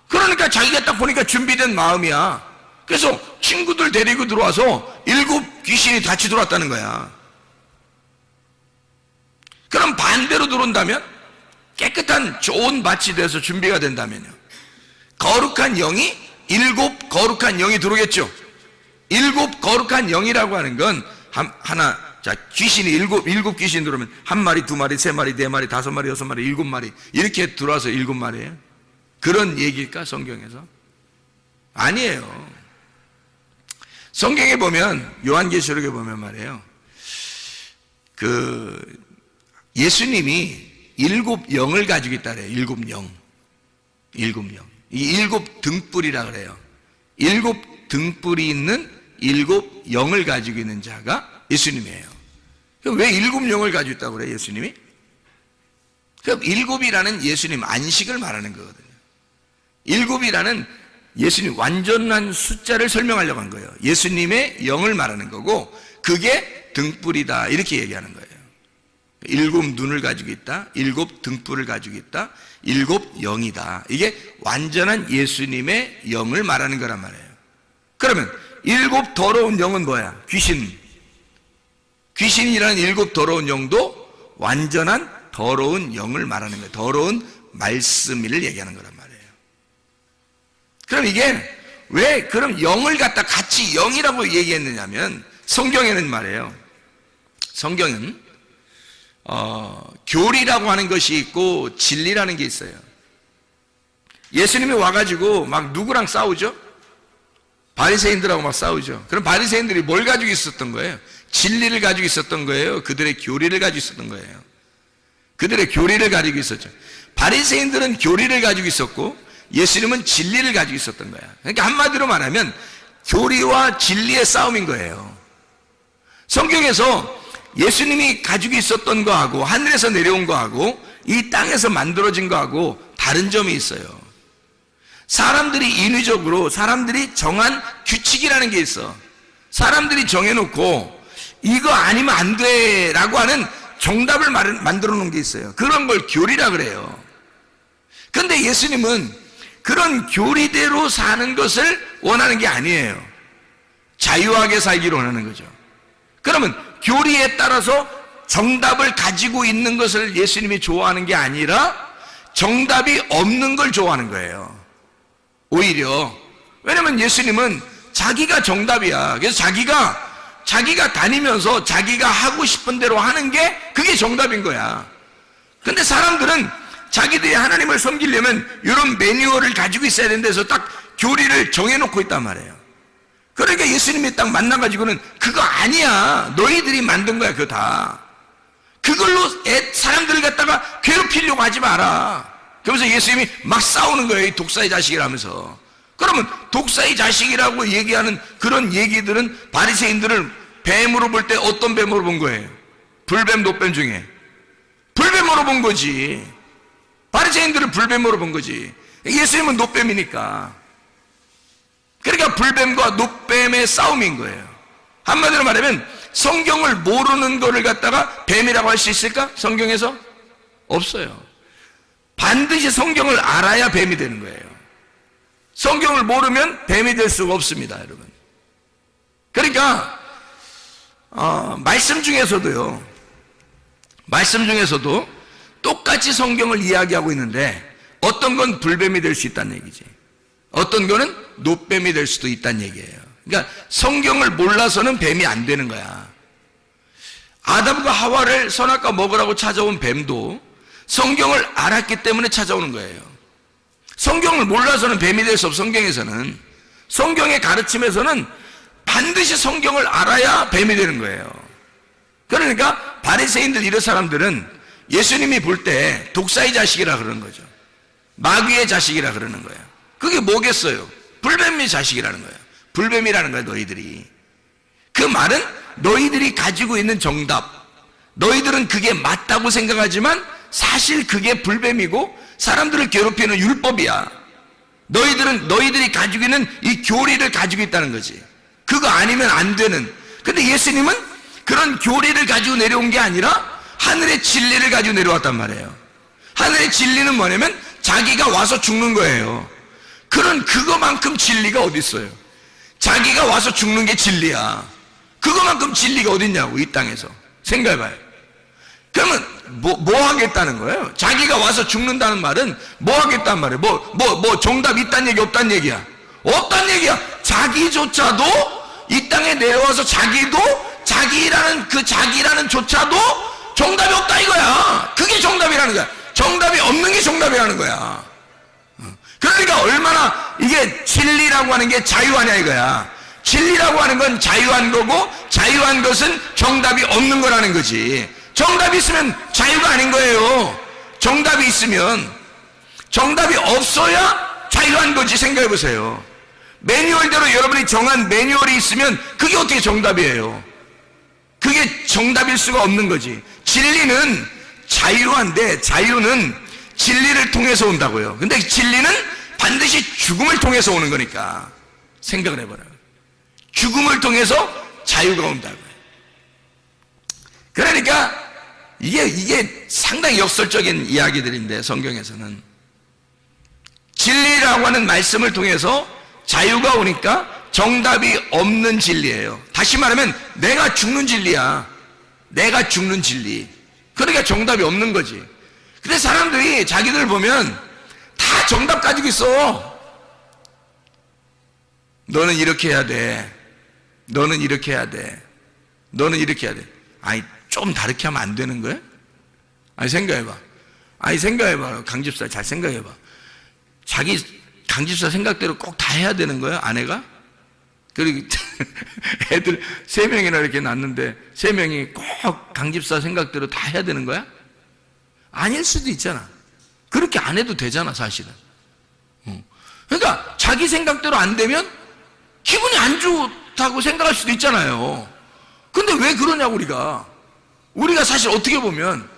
그러니까 자기가 딱 보니까 준비된 마음이야. 그래서 친구들 데리고 들어와서 7 귀신이 같이 들어왔다는 거야. 그럼 반대로 들어온다면, 깨끗한 좋은 밭이 돼서 준비가 된다면요, 거룩한 영이 7 거룩한 영이 들어오겠죠. 7 거룩한 영이라고 하는 건 하나, 자, 귀신이 7 귀신 들어오면 1마리, 2마리, 3마리, 4마리, 5마리, 6마리, 7마리 이렇게 들어와서 7마리예요. 그런 얘기일까, 성경에서? 아니에요. 성경에 보면, 요한계시록에 보면 말이에요, 예수님이 7 영을 가지고 있다 그래요. 7 영. 이 7 등불이라 그래요. 7 등불이 있는 7 영을 가지고 있는 자가 예수님이에요. 왜 7 영을 가지고 있다고 그래요, 예수님이? 그럼 7이라는 예수님 안식을 말하는 거거든요. 7이라는 예수님 완전한 숫자를 설명하려고 한 거예요. 예수님의 영을 말하는 거고, 그게 등불이다, 이렇게 얘기하는 거예요. 7 눈을 가지고 있다, 7 등불을 가지고 있다, 7 영이다. 이게 완전한 예수님의 영을 말하는 거란 말이에요. 그러면 7 더러운 영은 뭐야? 귀신이라는 7 더러운 영도 완전한 더러운 영을 말하는 거예요. 더러운 말씀을 얘기하는 거란 말이에요. 그럼 이게 왜 그럼 영을 갖다 같이 영이라고 얘기했느냐면, 성경에는 말이에요, 성경은 교리라고 하는 것이 있고 진리라는 게 있어요. 예수님이 와가지고 막 누구랑 싸우죠? 바리새인들하고 막 싸우죠. 그럼 바리새인들이 뭘 가지고 있었던 거예요? 진리를 가지고 있었던 거예요? 그들의 교리를 가지고 있었던 거예요? 그들의 교리를 가지고 있었죠. 바리새인들은 교리를 가지고 있었고 예수님은 진리를 가지고 있었던 거야. 그러니까 한마디로 말하면 교리와 진리의 싸움인 거예요. 성경에서 예수님이 가지고 있었던 거하고 하늘에서 내려온 거하고 이 땅에서 만들어진 거하고 다른 점이 있어요. 사람들이 인위적으로 사람들이 정한 규칙이라는 게 있어. 사람들이 정해놓고 이거 아니면 안 돼라고 하는 정답을 만들어 놓은 게 있어요. 그런 걸 교리라 그래요. 그런데 예수님은 그런 교리대로 사는 것을 원하는 게 아니에요. 자유하게 살기를 원하는 거죠. 그러면 교리에 따라서 정답을 가지고 있는 것을 예수님이 좋아하는 게 아니라 정답이 없는 걸 좋아하는 거예요. 오히려. 왜냐면 예수님은 자기가 정답이야. 그래서 자기가 다니면서 자기가 하고 싶은 대로 하는 게 그게 정답인 거야. 근데 사람들은 자기들이 하나님을 섬기려면 이런 매뉴얼을 가지고 있어야 된다해서 딱 교리를 정해놓고 있단 말이에요. 그러니까 예수님이 딱 만나가지고는 그거 아니야. 너희들이 만든 거야. 그거 다. 그걸로 사람들을 갖다가 괴롭히려고 하지 마라. 그러면서 예수님이 막 싸우는 거예요. 이 독사의 자식이라면서. 그러면 독사의 자식이라고 얘기하는 그런 얘기들은 바리새인들을 뱀으로 볼 때 어떤 뱀으로 본 거예요? 불뱀, 노뱀 중에 불뱀으로 본 거지. 바리새인들을 불뱀으로 본 거지. 예수님은 노뱀이니까. 그러니까 불뱀과 노뱀의 싸움인 거예요. 한마디로 말하면 성경을 모르는 거를 갖다가 뱀이라고 할 수 있을까? 성경에서? 없어요. 반드시 성경을 알아야 뱀이 되는 거예요. 성경을 모르면 뱀이 될 수가 없습니다, 여러분. 그러니까 말씀 중에서도 똑같이 성경을 이야기하고 있는데 어떤 건 불뱀이 될 수 있다는 얘기지. 어떤 거는 노뱀이 될 수도 있다는 얘기예요. 그러니까 성경을 몰라서는 뱀이 안 되는 거야. 아담과 하와를 선악과 먹으라고 찾아온 뱀도 성경을 알았기 때문에 찾아오는 거예요. 성경을 몰라서는 뱀이 될 수 없어. 성경에서는, 성경의 가르침에서는 반드시 성경을 알아야 뱀이 되는 거예요. 그러니까 바리새인들 이런 사람들은 예수님이 볼 때 독사의 자식이라 그러는 거죠. 마귀의 자식이라 그러는 거예요. 그게 뭐겠어요? 불뱀의 자식이라는 거예요. 불뱀이라는 거예요, 너희들이. 그 말은 너희들이 가지고 있는 정답, 너희들은 그게 맞다고 생각하지만 사실 그게 불뱀이고 사람들을 괴롭히는 율법이야. 너희들이 가지고 있는 이 교리를 가지고 있다는 거지. 그거 아니면 안 되는. 근데 예수님은 그런 교리를 가지고 내려온 게 아니라 하늘의 진리를 가지고 내려왔단 말이에요. 하늘의 진리는 뭐냐면 자기가 와서 죽는 거예요. 그거만큼 진리가 어디 있어요? 자기가 와서 죽는 게 진리야. 그거만큼 진리가 어디 있냐고, 이 땅에서. 생각해봐요. 그러면 뭐 하겠다는 거예요? 자기가 와서 죽는다는 말은 뭐 하겠다는 말이에요? 뭐 정답 있다는 얘기, 없다는 얘기야? 없다는 얘기야. 자기조차도 이 땅에 내려와서 자기라는 조차도 정답이 없다 이거야. 그게 정답이라는 거야. 정답이 없는 게 정답이라는 거야. 그러니까 얼마나 이게 진리라고 하는 게 자유하냐 이거야. 진리라고 하는 건 자유한 거고 자유한 것은 정답이 없는 거라는 거지. 정답이 있으면 자유가 아닌 거예요. 정답이 있으면, 정답이 없어야 자유한 거지. 생각해 보세요. 매뉴얼대로 여러분이 정한 매뉴얼이 있으면 그게 어떻게 정답이에요? 그게 정답일 수가 없는 거지. 진리는 자유한데 자유는 진리를 통해서 온다고요. 근데 진리는 반드시 죽음을 통해서 오는 거니까 생각을 해봐라. 죽음을 통해서 자유가 온다고요. 그러니까 이게 상당히 역설적인 이야기들인데 성경에서는 진리라고 하는 말씀을 통해서 자유가 오니까 정답이 없는 진리예요. 다시 말하면 내가 죽는 진리야. 내가 죽는 진리. 그러니까 정답이 없는 거지. 근데 사람들이 자기들 보면 다 정답 가지고 있어. 너는 이렇게 해야 돼. 너는 이렇게 해야 돼. 너는 이렇게 해야 돼. 아니 좀 다르게 하면 안 되는 거야? 아니 생각해봐. 강집사 잘 생각해봐. 자기 강집사 생각대로 꼭 다 해야 되는 거야, 아내가? 그리고 애들 3명이나 이렇게 낳는데 3명이 꼭 강집사 생각대로 다 해야 되는 거야? 아닐 수도 있잖아. 그렇게 안 해도 되잖아, 사실은. 그러니까 자기 생각대로 안 되면 기분이 안 좋다고 생각할 수도 있잖아요. 근데 왜 그러냐고, 우리가 사실 어떻게 보면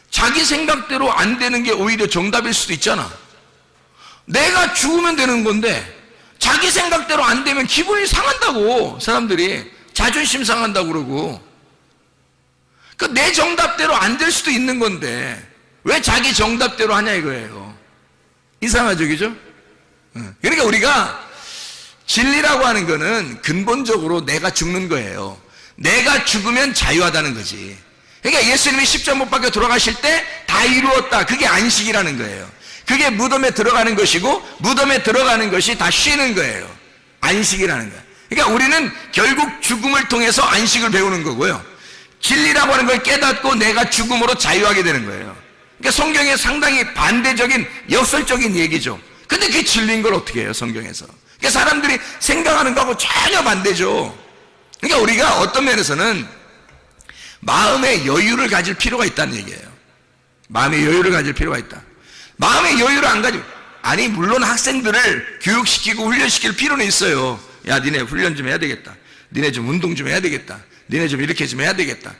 자기 생각대로 안 되는 게 오히려 정답일 수도 있잖아. 내가 죽으면 되는 건데 자기 생각대로 안 되면 기분이 상한다고, 사람들이 자존심 상한다고 그러고. 그러니까 내 정답대로 안 될 수도 있는 건데 왜 자기 정답대로 하냐 이거예요. 이상하죠, 그죠? 그러니까 우리가 진리라고 하는 거는 근본적으로 내가 죽는 거예요. 내가 죽으면 자유하다는 거지. 그러니까 예수님이 십자가 못 박혀 돌아가실 때 다 이루었다, 그게 안식이라는 거예요. 그게 무덤에 들어가는 것이고 무덤에 들어가는 것이 다 쉬는 거예요. 안식이라는 거예요. 그러니까 우리는 결국 죽음을 통해서 안식을 배우는 거고요, 진리라고 하는 걸 깨닫고 내가 죽음으로 자유하게 되는 거예요. 그러니까 성경에 상당히 반대적인 역설적인 얘기죠. 근데 그게 진리인 걸 어떻게 해요, 성경에서? 그러니까 사람들이 생각하는 거하고 전혀 반대죠. 그러니까 우리가 어떤 면에서는 마음의 여유를 가질 필요가 있다는 얘기예요. 마음의 여유를 가질 필요가 있다. 마음의 여유를 안 가지고, 아니 물론 학생들을 교육시키고 훈련시킬 필요는 있어요. 야, 니네 훈련 좀 해야 되겠다, 니네 좀 운동 좀 해야 되겠다, 니네 좀 이렇게 좀 해야 되겠다.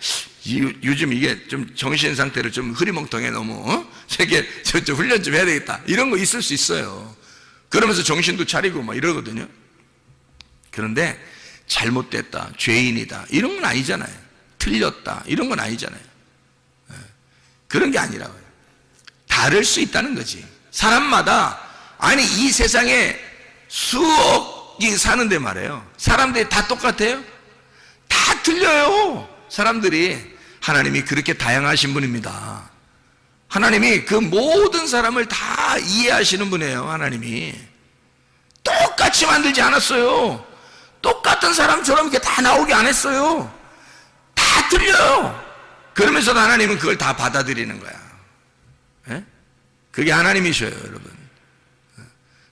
요즘 이게 좀 정신 상태를 좀 흐리멍텅해 너무, 저게 좀 훈련 좀 해야 되겠다, 이런 거 있을 수 있어요. 그러면서 정신도 차리고 막 이러거든요. 그런데 잘못됐다, 죄인이다, 이런 건 아니잖아요. 틀렸다, 이런 건 아니잖아요. 그런 게 아니라고요. 다를 수 있다는 거지. 사람마다, 아니 이 세상에 수억이 사는데 말이에요, 사람들이 다 똑같아요? 다 틀려요, 사람들이. 하나님이 그렇게 다양하신 분입니다. 하나님이 그 모든 사람을 다 이해하시는 분이에요. 하나님이 똑같이 만들지 않았어요. 똑같은 사람처럼 이렇게 다 나오게 안 했어요. 다 틀려요. 그러면서도 하나님은 그걸 다 받아들이는 거야. 예? 그게 하나님이셔요, 여러분.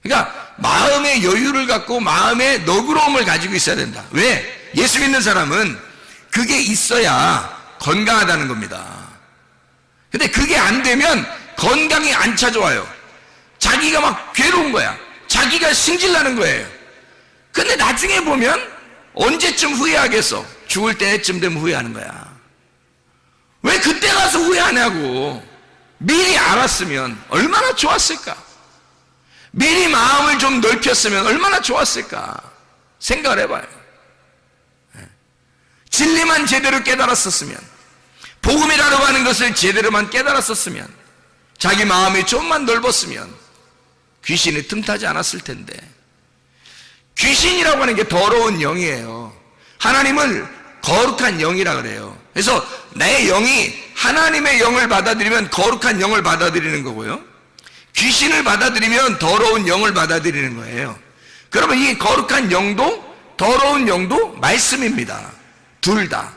그러니까 마음의 여유를 갖고 마음의 너그러움을 가지고 있어야 된다. 왜? 예수 믿는 사람은 그게 있어야 건강하다는 겁니다. 근데 그게 안 되면 건강이 안 찾아와요. 자기가 막 괴로운 거야. 자기가 승질나는 거예요. 근데 나중에 보면 언제쯤 후회하겠어? 죽을 때쯤 되면 후회하는 거야. 왜 그때 가서 후회하냐고. 미리 알았으면 얼마나 좋았을까? 미리 마음을 좀 넓혔으면 얼마나 좋았을까? 생각을 해봐요. 진리만 제대로 깨달았었으면, 복음이라고 하는 것을 제대로만 깨달았었으면, 자기 마음이 좀만 넓었으면 귀신이 틈타지 않았을 텐데. 귀신이라고 하는 게 더러운 영이에요. 하나님을 거룩한 영이라 그래요. 그래서 내 영이 하나님의 영을 받아들이면 거룩한 영을 받아들이는 거고요, 귀신을 받아들이면 더러운 영을 받아들이는 거예요. 그러면 이 거룩한 영도 더러운 영도 말씀입니다. 둘 다.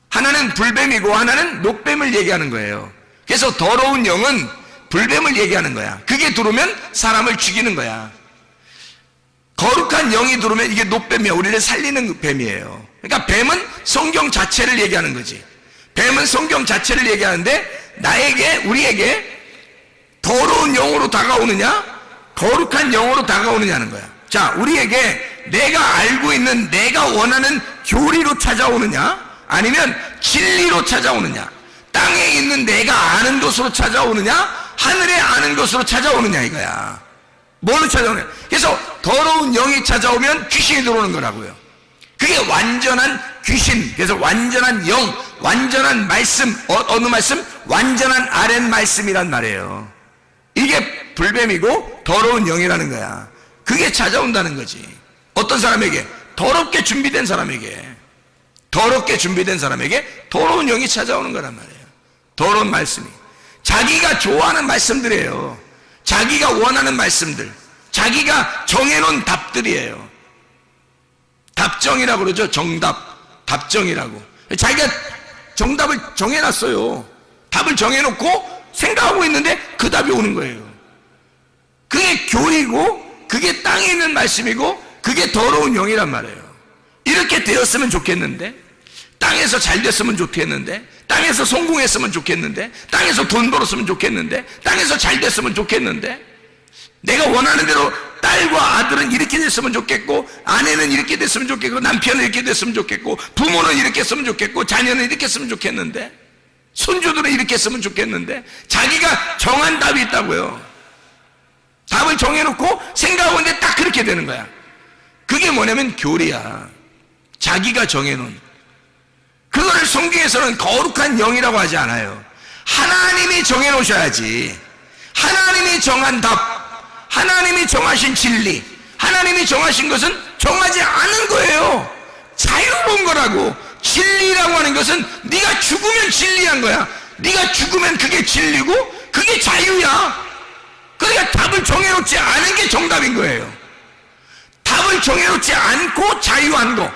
하나는 불뱀이고 하나는 녹뱀을 얘기하는 거예요. 그래서 더러운 영은 불뱀을 얘기하는 거야. 그게 들어오면 사람을 죽이는 거야. 거룩한 영이 들어오면 이게 녹뱀이야. 우리를 살리는 뱀이에요. 그러니까 뱀은 성경 자체를 얘기하는 거지. 뱀은 성경 자체를 얘기하는데, 나에게, 우리에게 더러운 영으로 다가오느냐, 거룩한 영으로 다가오느냐는 거야. 자, 우리에게 내가 알고 있는, 내가 원하는 교리로 찾아오느냐, 아니면 진리로 찾아오느냐, 땅에 있는 내가 아는 것으로 찾아오느냐, 하늘에 아는 것으로 찾아오느냐 이거야. 뭘로 찾아오느냐. 그래서 더러운 영이 찾아오면 귀신이 들어오는 거라고요. 그게 완전한 귀신. 그래서 완전한 영, 완전한 말씀, 어느 말씀? 완전한 아랫 말씀이란 말이에요. 이게 불뱀이고 더러운 영이라는 거야. 그게 찾아온다는 거지. 어떤 사람에게? 더럽게 준비된 사람에게. 더럽게 준비된 사람에게 더러운 영이 찾아오는 거란 말이에요. 더러운 말씀이. 자기가 좋아하는 말씀들이에요. 자기가 원하는 말씀들, 자기가 정해놓은 답들이에요. 답정이라고 그러죠. 정답, 답정이라고. 자기가 정답을 정해놨어요. 답을 정해놓고 생각하고 있는데 그 답이 오는 거예요. 그게 교리고 그게 땅에 있는 말씀이고 그게 더러운 영이란 말이에요. 이렇게 되었으면 좋겠는데, 땅에서 잘 됐으면 좋겠는데, 땅에서 성공했으면 좋겠는데, 땅에서 돈 벌었으면 좋겠는데, 땅에서 잘 됐으면 좋겠는데, 내가 원하는 대로 딸과 아들은 이렇게 됐으면 좋겠고, 아내는 이렇게 됐으면 좋겠고, 남편은 이렇게 됐으면 좋겠고, 부모는 이렇게 했으면 좋겠고, 자녀는 이렇게 했으면 좋겠는데, 손주들은 이렇게 했으면 좋겠는데, 자기가 정한 답이 있다고요. 답을 정해놓고 생각하고 있는데 딱 그렇게 되는 거야. 그게 뭐냐면 교리야. 자기가 정해놓은. 그거를 성경에서는 거룩한 영이라고 하지 않아요. 하나님이 정해놓으셔야지. 하나님이 정한 답, 하나님이 정하신 진리, 하나님이 정하신 것은 정하지 않은 거예요. 자유로운 거라고. 진리라고 하는 것은 네가 죽으면 진리한 거야. 네가 죽으면 그게 진리고 그게 자유야. 그러니까 답을 정해놓지 않은 게 정답인 거예요. 답을 정해놓지 않고 자유한 거,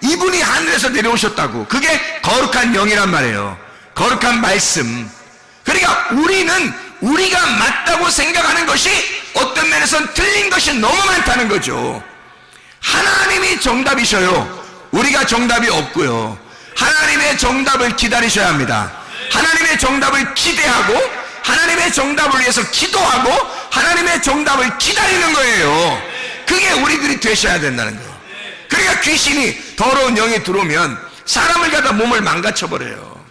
이분이 하늘에서 내려오셨다고. 그게 거룩한 영이란 말이에요. 거룩한 말씀. 그러니까 우리는 우리가 맞다고 생각하는 것이 어떤 면에서는 틀린 것이 너무 많다는 거죠. 하나님이 정답이셔요. 우리가 정답이 없고요. 하나님의 정답을 기다리셔야 합니다. 하나님의 정답을 기대하고 하나님의 정답을 위해서 기도하고 하나님의 정답을 기다리는 거예요. 그게 우리들이 되셔야 된다는 거예요. 그러니까 귀신이, 더러운 영이 들어오면 사람을 갖다 몸을 망가쳐버려요.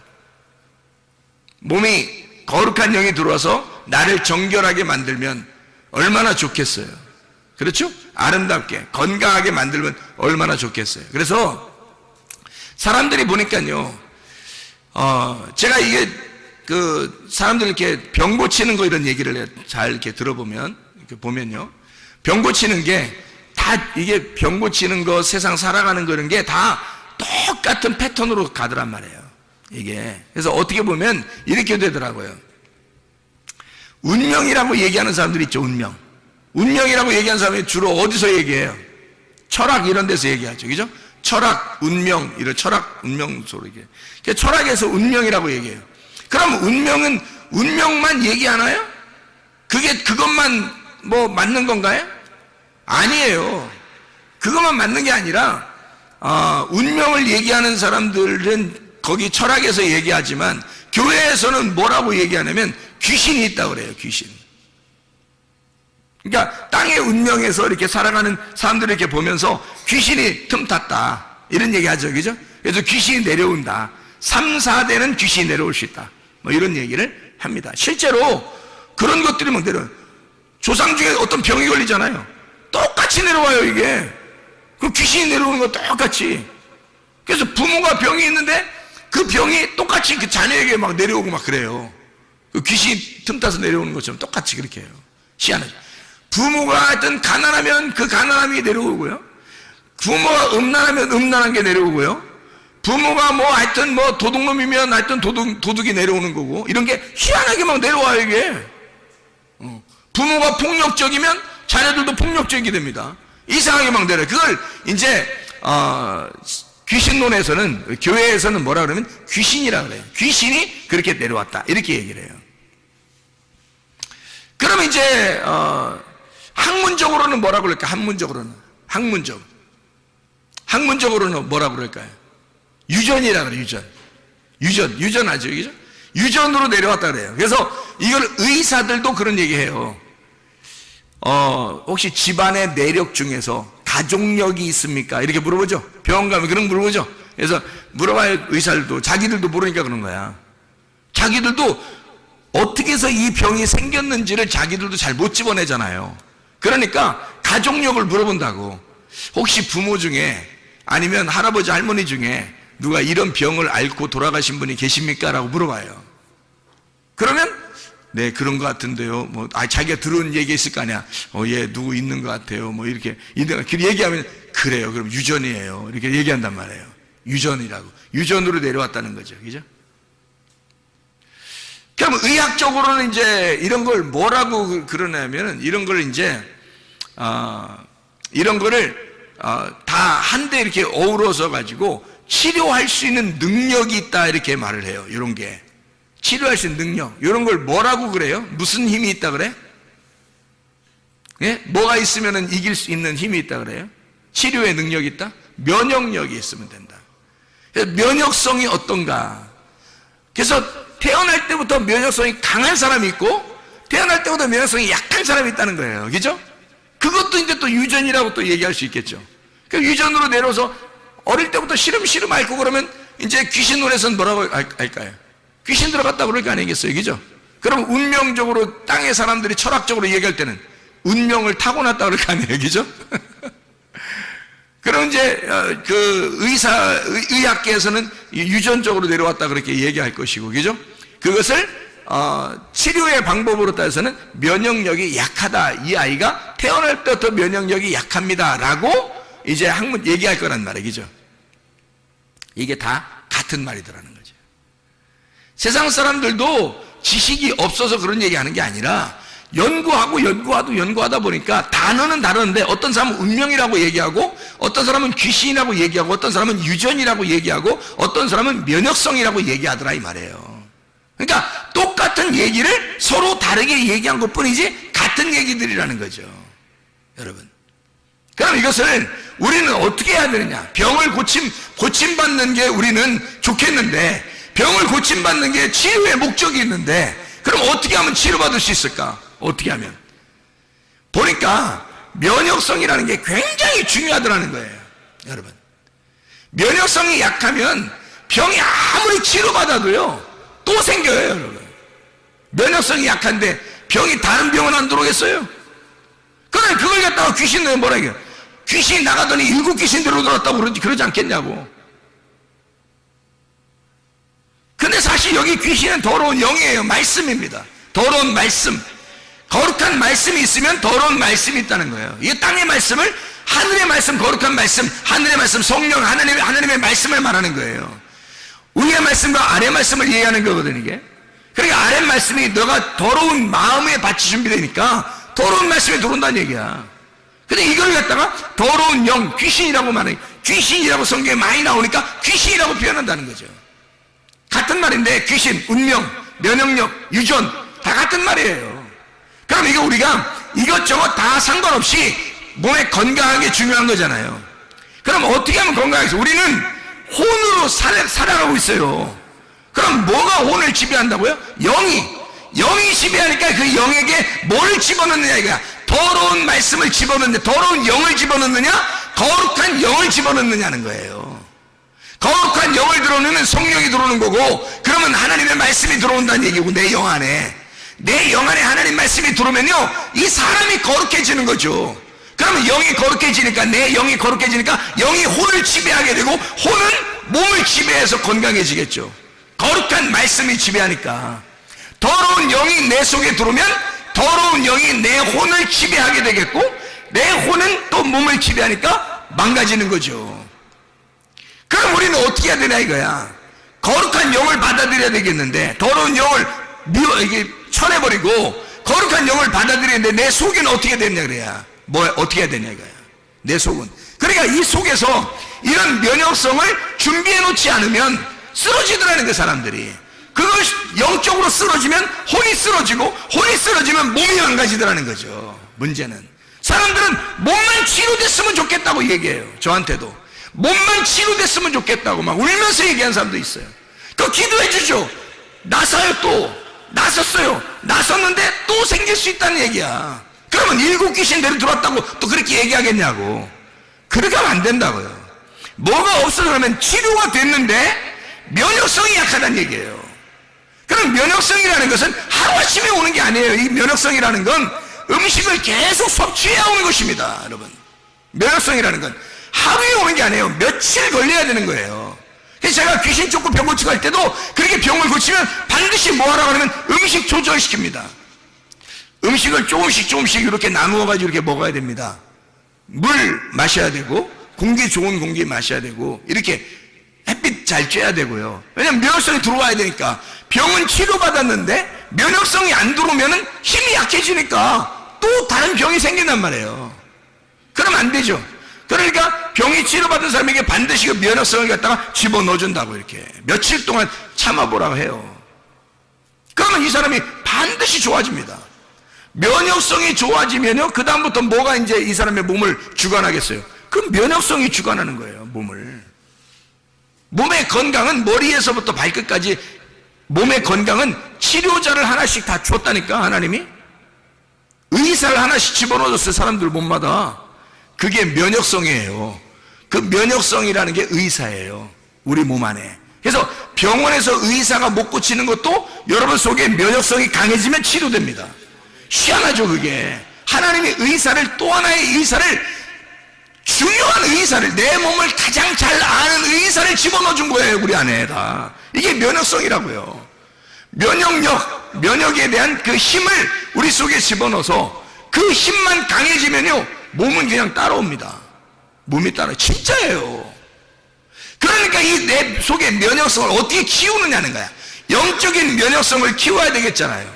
몸이 거룩한 영이 들어와서 나를 정결하게 만들면 얼마나 좋겠어요. 그렇죠? 아름답게 건강하게 만들면 얼마나 좋겠어요. 그래서 사람들이 보니까요, 제가 이게 사람들 이렇게 병 고치는 거 이런 얘기를 잘 이렇게 들어보면, 이렇게 보면요, 병 고치는 게 다 이게 병 고치는 거, 세상 살아가는 거 이런 게 다 똑같은 패턴으로 가더란 말이에요. 이게. 그래서 어떻게 보면 이렇게 되더라고요. 운명이라고 얘기하는 사람들이 있죠, 운명. 운명이라고 얘기하는 사람이 주로 어디서 얘기해요? 철학 이런 데서 얘기하죠. 그죠? 철학, 운명, 이런 철학, 운명 소리 얘기해요. 철학에서 운명이라고 얘기해요. 그럼 운명은 운명만 얘기하나요? 그것만 뭐 맞는 건가요? 아니에요. 그것만 맞는 게 아니라 운명을 얘기하는 사람들은 거기 철학에서 얘기하지만 교회에서는 뭐라고 얘기하냐면 귀신이 있다고 그래요. 귀신. 그러니까 땅의 운명에서 이렇게 살아가는 사람들을 이렇게 보면서 귀신이 틈탔다 이런 얘기 하죠. 그죠? 그래서 귀신이 내려온다. 3, 4대는 귀신이 내려올 수 있다. 뭐 이런 얘기를 합니다. 실제로 그런 것들이 뭐 조상 중에 어떤 병이 걸리잖아요. 똑같이 내려와요, 이게. 그 귀신이 내려오는 거 똑같이. 그래서 부모가 병이 있는데 그 병이 똑같이 그 자녀에게 막 내려오고 막 그래요. 그 귀신이 틈타서 내려오는 것처럼 똑같이 그렇게 해요. 희한하죠. 부모가 하여튼 가난하면 그 가난함이 내려오고요. 부모가 음란하면 음란한 게 내려오고요. 부모가 뭐 하여튼 뭐 도둑놈이면 하여튼 도둑이 내려오는 거고, 이런 게 희한하게 막 내려와요, 이게. 부모가 폭력적이면 자녀들도 폭력적이게 됩니다. 이상하게 막 내려요. 그걸 이제 귀신론에서는, 교회에서는 뭐라 그러면 귀신이라 그래요. 귀신이 그렇게 내려왔다 이렇게 얘기를 해요. 그러면 이제 학문적으로는 뭐라고 그럴까? 학문적으로는 뭐라고 그럴까요? 유전이라 그래요. 유전하죠. 그죠? 유전으로 내려왔다 그래요. 그래서 이걸 의사들도 그런 얘기해요. 혹시 집안의 내력 중에서 가족력이 있습니까? 이렇게 물어보죠. 병원 가면 그런 거 물어보죠. 그래서 물어봐요. 의사들도. 자기들도 모르니까 그런 거야. 자기들도 어떻게 해서 이 병이 생겼는지를 자기들도 잘 못 집어내잖아요. 그러니까 가족력을 물어본다고. 혹시 부모 중에 아니면 할아버지 할머니 중에 누가 이런 병을 앓고 돌아가신 분이 계십니까? 라고 물어봐요. 그러면 네, 그런 것 같은데요. 뭐, 자기가 들은 얘기 있을 거 아니야. 예, 누구 있는 것 같아요. 뭐, 이렇게 얘기하면, 그래요. 그럼 유전이에요. 이렇게 얘기한단 말이에요. 유전이라고. 유전으로 내려왔다는 거죠. 그죠? 그럼 의학적으로는 이제 이런 걸 뭐라고 그러냐면은, 이런 걸 이제, 이런 거를, 다 한데 이렇게 어우러서 가지고 치료할 수 있는 능력이 있다. 이렇게 말을 해요. 이런 게. 치료할 수 있는 능력, 이런 걸 뭐라고 그래요? 무슨 힘이 있다 그래? 예? 뭐가 있으면 이길 수 있는 힘이 있다 그래요? 치료의 능력이 있다? 면역력이 있으면 된다. 그래서 면역성이 어떤가? 그래서 태어날 때부터 면역성이 강한 사람이 있고 태어날 때부터 면역성이 약한 사람이 있다는 거예요. 그죠? 그것도 이제 또 유전이라고 또 얘기할 수 있겠죠. 그 유전으로 내려서 어릴 때부터 시름 앓고 그러면 이제 귀신 논에서는 뭐라고 할까요? 귀신 들어갔다 그럴 거 아니겠어요. 그죠? 그럼 운명적으로 땅의 사람들이 철학적으로 얘기할 때는 운명을 타고났다 그럴 거 아니에요. 그죠? 그럼 이제 그 의학계에서는 유전적으로 내려왔다 그렇게 얘기할 것이고, 그죠? 그것을 치료의 방법으로 따져서는 면역력이 약하다. 이 아이가 태어날 때부터 면역력이 약합니다라고 이제 학문 얘기할 거란 말이에요. 그죠? 이게 다 같은 말이더라는 거죠. 세상 사람들도 지식이 없어서 그런 얘기하는 게 아니라 연구하다 보니까 단어는 다르는데 어떤 사람은 운명이라고 얘기하고 어떤 사람은 귀신이라고 얘기하고 어떤 사람은 유전이라고 얘기하고 어떤 사람은 면역성이라고 얘기하더라 이 말이에요. 그러니까 똑같은 얘기를 서로 다르게 얘기한 것 뿐이지 같은 얘기들이라는 거죠. 여러분, 그럼 이것을 우리는 어떻게 해야 되느냐? 병을 고침받는 게 우리는 좋겠는데 병을 고침받는 게 치료의 목적이 있는데 그럼 어떻게 하면 치료받을 수 있을까? 어떻게 하면? 보니까 면역성이라는 게 굉장히 중요하더라는 거예요. 여러분, 면역성이 약하면 병이 아무리 치료받아도요 또 생겨요. 여러분, 면역성이 약한데 병이 다른 병은 안 들어오겠어요? 그러니 그걸 갖다가 귀신은 뭐라 해요? 귀신이 나가더니 7 귀신 들어들었다고 그러지 않겠냐고. 근데 사실 여기 귀신은 더러운 영이에요. 말씀입니다. 더러운 말씀, 거룩한 말씀이 있으면 더러운 말씀이 있다는 거예요. 이 땅의 말씀을 하늘의 말씀, 거룩한 말씀, 하늘의 말씀, 성령, 하나님의 말씀을 말하는 거예요. 위의 말씀과 아래 말씀을 이해하는 거거든요. 이게. 그러니까 아래 말씀이 너가 더러운 마음의 밭이 준비되니까 더러운 말씀이 들어온다는 얘기야. 근데 이걸 갖다가 더러운 영, 귀신이라고 말해. 귀신이라고 성경에 많이 나오니까 귀신이라고 표현한다는 거죠. 같은 말인데 귀신, 운명, 면역력, 유전 다 같은 말이에요. 그럼 이거 우리가 이것저것 다 상관없이 몸에 건강한 게 중요한 거잖아요. 그럼 어떻게 하면 건강하겠어요? 우리는 혼으로 살아가고 있어요. 그럼 뭐가 혼을 지배한다고요? 영이 지배하니까 그 영에게 뭘 집어넣느냐 이거야. 더러운 말씀을 집어넣느냐, 더러운 영을 집어넣느냐, 거룩한 영을 집어넣느냐는 거예요. 거룩한 영을 들어오면 성령이 들어오는 거고, 그러면 하나님의 말씀이 들어온다는 얘기고, 내 영 안에 하나님 말씀이 들어오면요 이 사람이 거룩해지는 거죠. 그러면 영이 거룩해지니까, 내 영이 거룩해지니까 영이 혼을 지배하게 되고, 혼은 몸을 지배해서 건강해지겠죠. 거룩한 말씀이 지배하니까. 더러운 영이 내 속에 들어오면 더러운 영이 내 혼을 지배하게 되겠고, 내 혼은 또 몸을 지배하니까 망가지는 거죠. 그럼 우리는 어떻게 해야 되냐 이거야. 거룩한 영을 받아들여야 되겠는데, 더러운 영을 쳐내버리고 거룩한 영을 받아들이는데 내 속은 어떻게 되냐 그래야. 어떻게 해야 되냐 이거야. 내 속은. 그러니까 이 속에서 이런 면역성을 준비해 놓지 않으면 쓰러지더라는 그 사람들이. 그걸 영적으로 쓰러지면 혼이 쓰러지고, 혼이 쓰러지면 몸이 망가지더라는 거죠. 문제는 사람들은 몸만 치료됐으면 좋겠다고 얘기해요. 저한테도 몸만 치료됐으면 좋겠다고 막 울면서 얘기하는 사람도 있어요. 그거 기도해 주죠. 나섰어요. 나섰는데 또 생길 수 있다는 얘기야. 그러면 7 귀신 데려 들어왔다고 또 그렇게 얘기하겠냐고. 그렇게 하면 안 된다고요. 뭐가 없어 그러면 치료가 됐는데 면역성이 약하다는 얘기예요. 그럼 면역성이라는 것은 하루아침에 오는 게 아니에요. 이 면역성이라는 건 음식을 계속 섭취해 오는 것입니다. 여러분, 면역성이라는 건 하루에 오는 게 아니에요. 며칠 걸려야 되는 거예요. 그래서 제가 귀신 쫓고 병 고치고 할 때도 그렇게 병을 고치면 반드시 뭐 하라고 하면 음식 조절시킵니다. 음식을 조금씩 이렇게 나누어 가지고 이렇게 먹어야 됩니다. 물 마셔야 되고, 공기 좋은 공기 마셔야 되고, 이렇게 햇빛 잘 쬐야 되고요. 왜냐면 면역성이 들어와야 되니까. 병은 치료받았는데 면역성이 안 들어오면 힘이 약해지니까 또 다른 병이 생긴단 말이에요. 그러면 안 되죠. 그러니까 병이 치료받은 사람에게 반드시 그 면역성을 갖다가 집어넣어준다고 이렇게 며칠 동안 참아보라고 해요. 그러면 이 사람이 반드시 좋아집니다. 면역성이 좋아지면요, 그 다음부터 뭐가 이제 이 사람의 몸을 주관하겠어요? 그럼 면역성이 주관하는 거예요, 몸을. 몸의 건강은 머리에서부터 발끝까지, 몸의 건강은 치료자를 하나씩 다 줬다니까, 하나님이. 의사를 하나씩 집어넣었어요, 사람들 몸마다. 그게 면역성이에요. 그 면역성이라는 게 의사예요, 우리 몸 안에. 그래서 병원에서 의사가 못 고치는 것도 여러분 속에 면역성이 강해지면 치료됩니다. 희한하죠, 그게. 하나님이 의사를, 또 하나의 의사를, 중요한 의사를, 내 몸을 가장 잘 아는 의사를 집어넣어 준 거예요, 우리 안에다. 이게 면역성이라고요. 면역에 대한 그 힘을 우리 속에 집어넣어서 그 힘만 강해지면요, 몸은 그냥 따라옵니다. 몸이 따라. 진짜예요. 그러니까 이 내 속의 면역성을 어떻게 키우느냐는 거야. 영적인 면역성을 키워야 되겠잖아요.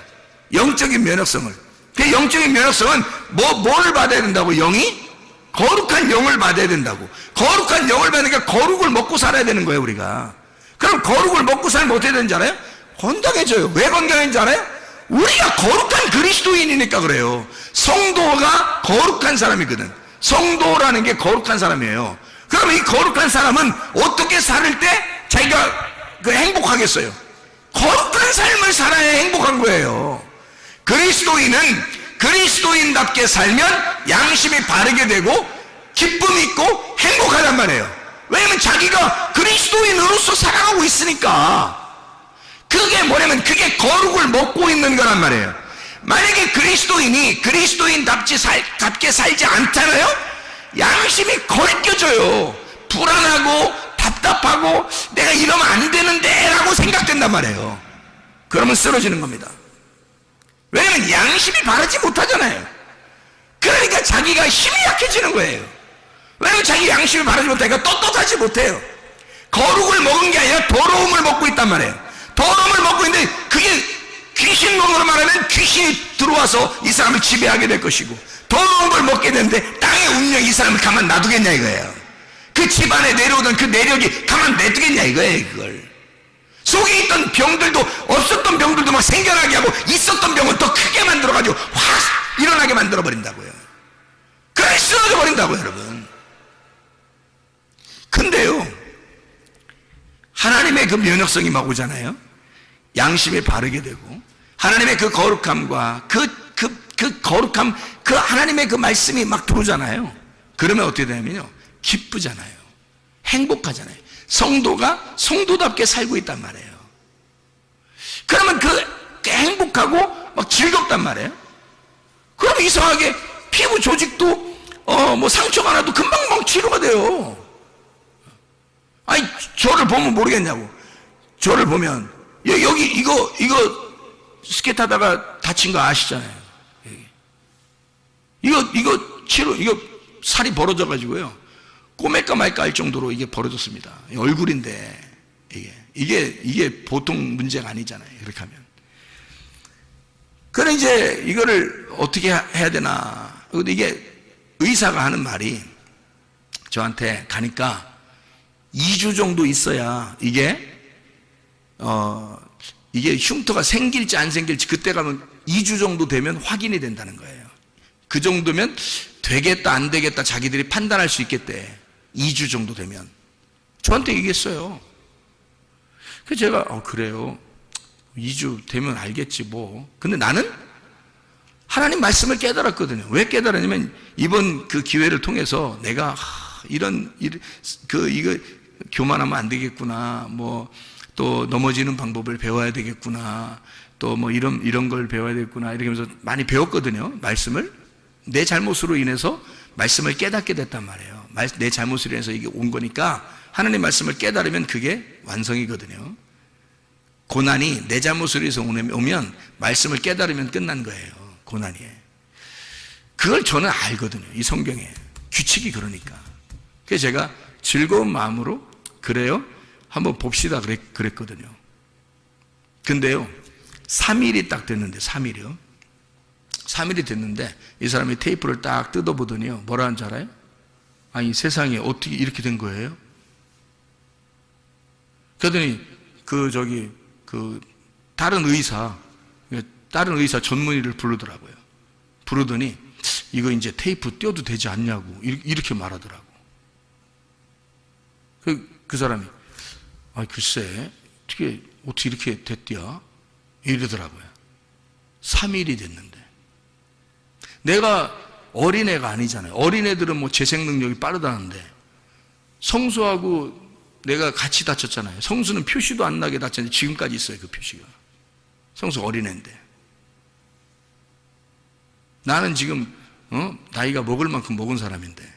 영적인 면역성을. 그 영적인 면역성은 뭘 받아야 된다고? 영이? 거룩한 영을 받아야 된다고. 거룩한 영을 받으니까 거룩을 먹고 살아야 되는 거예요, 우리가. 그럼 거룩을 먹고 살면 어떻게 되는지 알아요? 건강해져요. 왜 건강해진지 알아요? 우리가 거룩한 그리스도인이니까 그래요. 성도가 거룩한 사람이거든. 성도라는 게 거룩한 사람이에요. 그러면 이 거룩한 사람은 어떻게 살 때 자기가 행복하겠어요? 거룩한 삶을 살아야 행복한 거예요. 그리스도인은 그리스도인답게 살면 양심이 바르게 되고 기쁨이 있고 행복하단 말이에요. 왜냐면 자기가 그리스도인으로서 살아가고 있으니까. 그게 뭐냐면 그게 거룩을 먹고 있는 거란 말이에요. 만약에 그리스도인이 그리스도인답게 살지 않잖아요? 양심이 거리껴져요. 불안하고 답답하고 내가 이러면 안 되는데 라고 생각된단 말이에요. 그러면 쓰러지는 겁니다. 왜냐면 양심이 바르지 못하잖아요. 그러니까 자기가 힘이 약해지는 거예요. 왜냐면 자기 양심이 바르지 못하니까 떳떳하지 못해요. 거룩을 먹은 게 아니라 더러움을 먹고 있단 말이에요. 더러움을 먹고 있는데 그게 귀신론으로 말하면 귀신이 들어와서 이 사람을 지배하게 될 것이고, 더러운 걸 먹게 되는데 땅의 운명이 이 사람을 가만 놔두겠냐 이거예요. 그 집안에 내려오던 그 내력이 가만 내두겠냐 이거예요. 그걸 속에 있던 병들도, 없었던 병들도 막 생겨나게 하고 있었던 병은 더 크게 만들어가지고 확 일어나게 만들어버린다고요. 그래 쓰러져 버린다고요, 여러분. 근데요, 하나님의 그 면역성이 막 오잖아요. 양심이 바르게 되고 하나님의 그 거룩함과 그 거룩함, 그 하나님의 그 말씀이 막 들어오잖아요. 그러면 어떻게 되냐면요, 기쁘잖아요. 행복하잖아요. 성도가 성도답게 살고 있단 말이에요. 그러면 그 행복하고 막 즐겁단 말이에요. 그럼 이상하게 피부 조직도 뭐 상처가 나도 금방 치료가 돼요. 아니, 저를 보면 모르겠냐고. 저를 보면 여기 이거 스케이트 하다가 다친 거 아시잖아요. 이거 살이 벌어져 가지고요, 꼬맬까 말까 할 정도로 이게 벌어졌습니다. 얼굴인데 이게 보통 문제가 아니잖아요, 이렇게 하면. 그래 이제 이거를 어떻게 해야 되나. 근데 이게 의사가 하는 말이, 저한테 가니까 2주 정도 있어야 이게 흉터가 생길지 안 생길지, 그때 가면 2주 정도 되면 확인이 된다는 거예요. 그 정도면 되겠다 안 되겠다 자기들이 판단할 수 있겠대. 2주 정도 되면. 저한테 얘기했어요. 그래서 제가 그래요, 2주 되면 알겠지 뭐. 근데 나는 하나님 말씀을 깨달았거든요. 왜 깨달았냐면, 이번 그 기회를 통해서 내가 이거 교만하면 안 되겠구나, 뭐 또 넘어지는 방법을 배워야 되겠구나, 또 뭐 이런 걸 배워야 되겠구나, 이렇게 하면서 많이 배웠거든요. 말씀을. 내 잘못으로 인해서 말씀을 깨닫게 됐단 말이에요. 내 잘못으로 인해서 이게 온 거니까 하나님 말씀을 깨달으면 그게 완성이거든요. 고난이 내 잘못으로 인해서 오면 말씀을 깨달으면 끝난 거예요, 고난이. 그걸 저는 알거든요, 이 성경에 규칙이. 그러니까 그래서 제가 즐거운 마음으로 그래요, 한번 봅시다 그랬거든요. 근데요, 3일이 딱 됐는데, 3일이 됐는데 이 사람이 테이프를 딱 뜯어보더니요, 뭐라 하는지 알아요? 아니, 세상에 어떻게 이렇게 된 거예요? 그러더니 다른 의사, 다른 의사 전문의를 부르더라고요. 부르더니 이거 이제 테이프 떼어도 되지 않냐고 이렇게 말하더라고. 그 사람이 글쎄 어떻게 이렇게 됐디야 이러더라고요. 3일이 됐는데. 내가 어린애가 아니잖아요. 어린애들은 뭐 재생 능력이 빠르다는데 성수하고 내가 같이 다쳤잖아요. 성수는 표시도 안 나게 다쳤는데 지금까지 있어요. 그 표시가. 성수 어린애인데 나는 지금 나이가 먹을 만큼 먹은 사람인데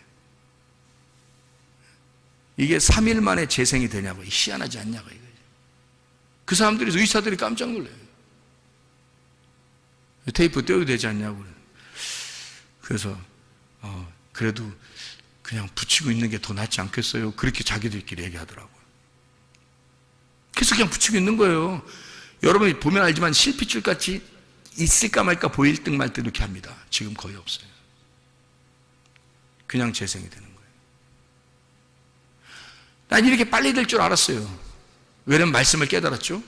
이게 3일 만에 재생이 되냐고. 희한하지 않냐고 이거지. 그 사람들이, 의사들이 깜짝 놀라요. 테이프 떼어도 되지 않냐고. 그래서 그래도 그냥 붙이고 있는 게 더 낫지 않겠어요? 그렇게 자기들끼리 얘기하더라고요. 그래서 그냥 붙이고 있는 거예요. 여러분이 보면 알지만 실핏줄 같이 있을까 말까 보일 듯 말 듯 이렇게 합니다. 지금 거의 없어요. 그냥 재생이 되는 거예요. 난 이렇게 빨리 될 줄 알았어요. 왜냐면 말씀을 깨달았죠.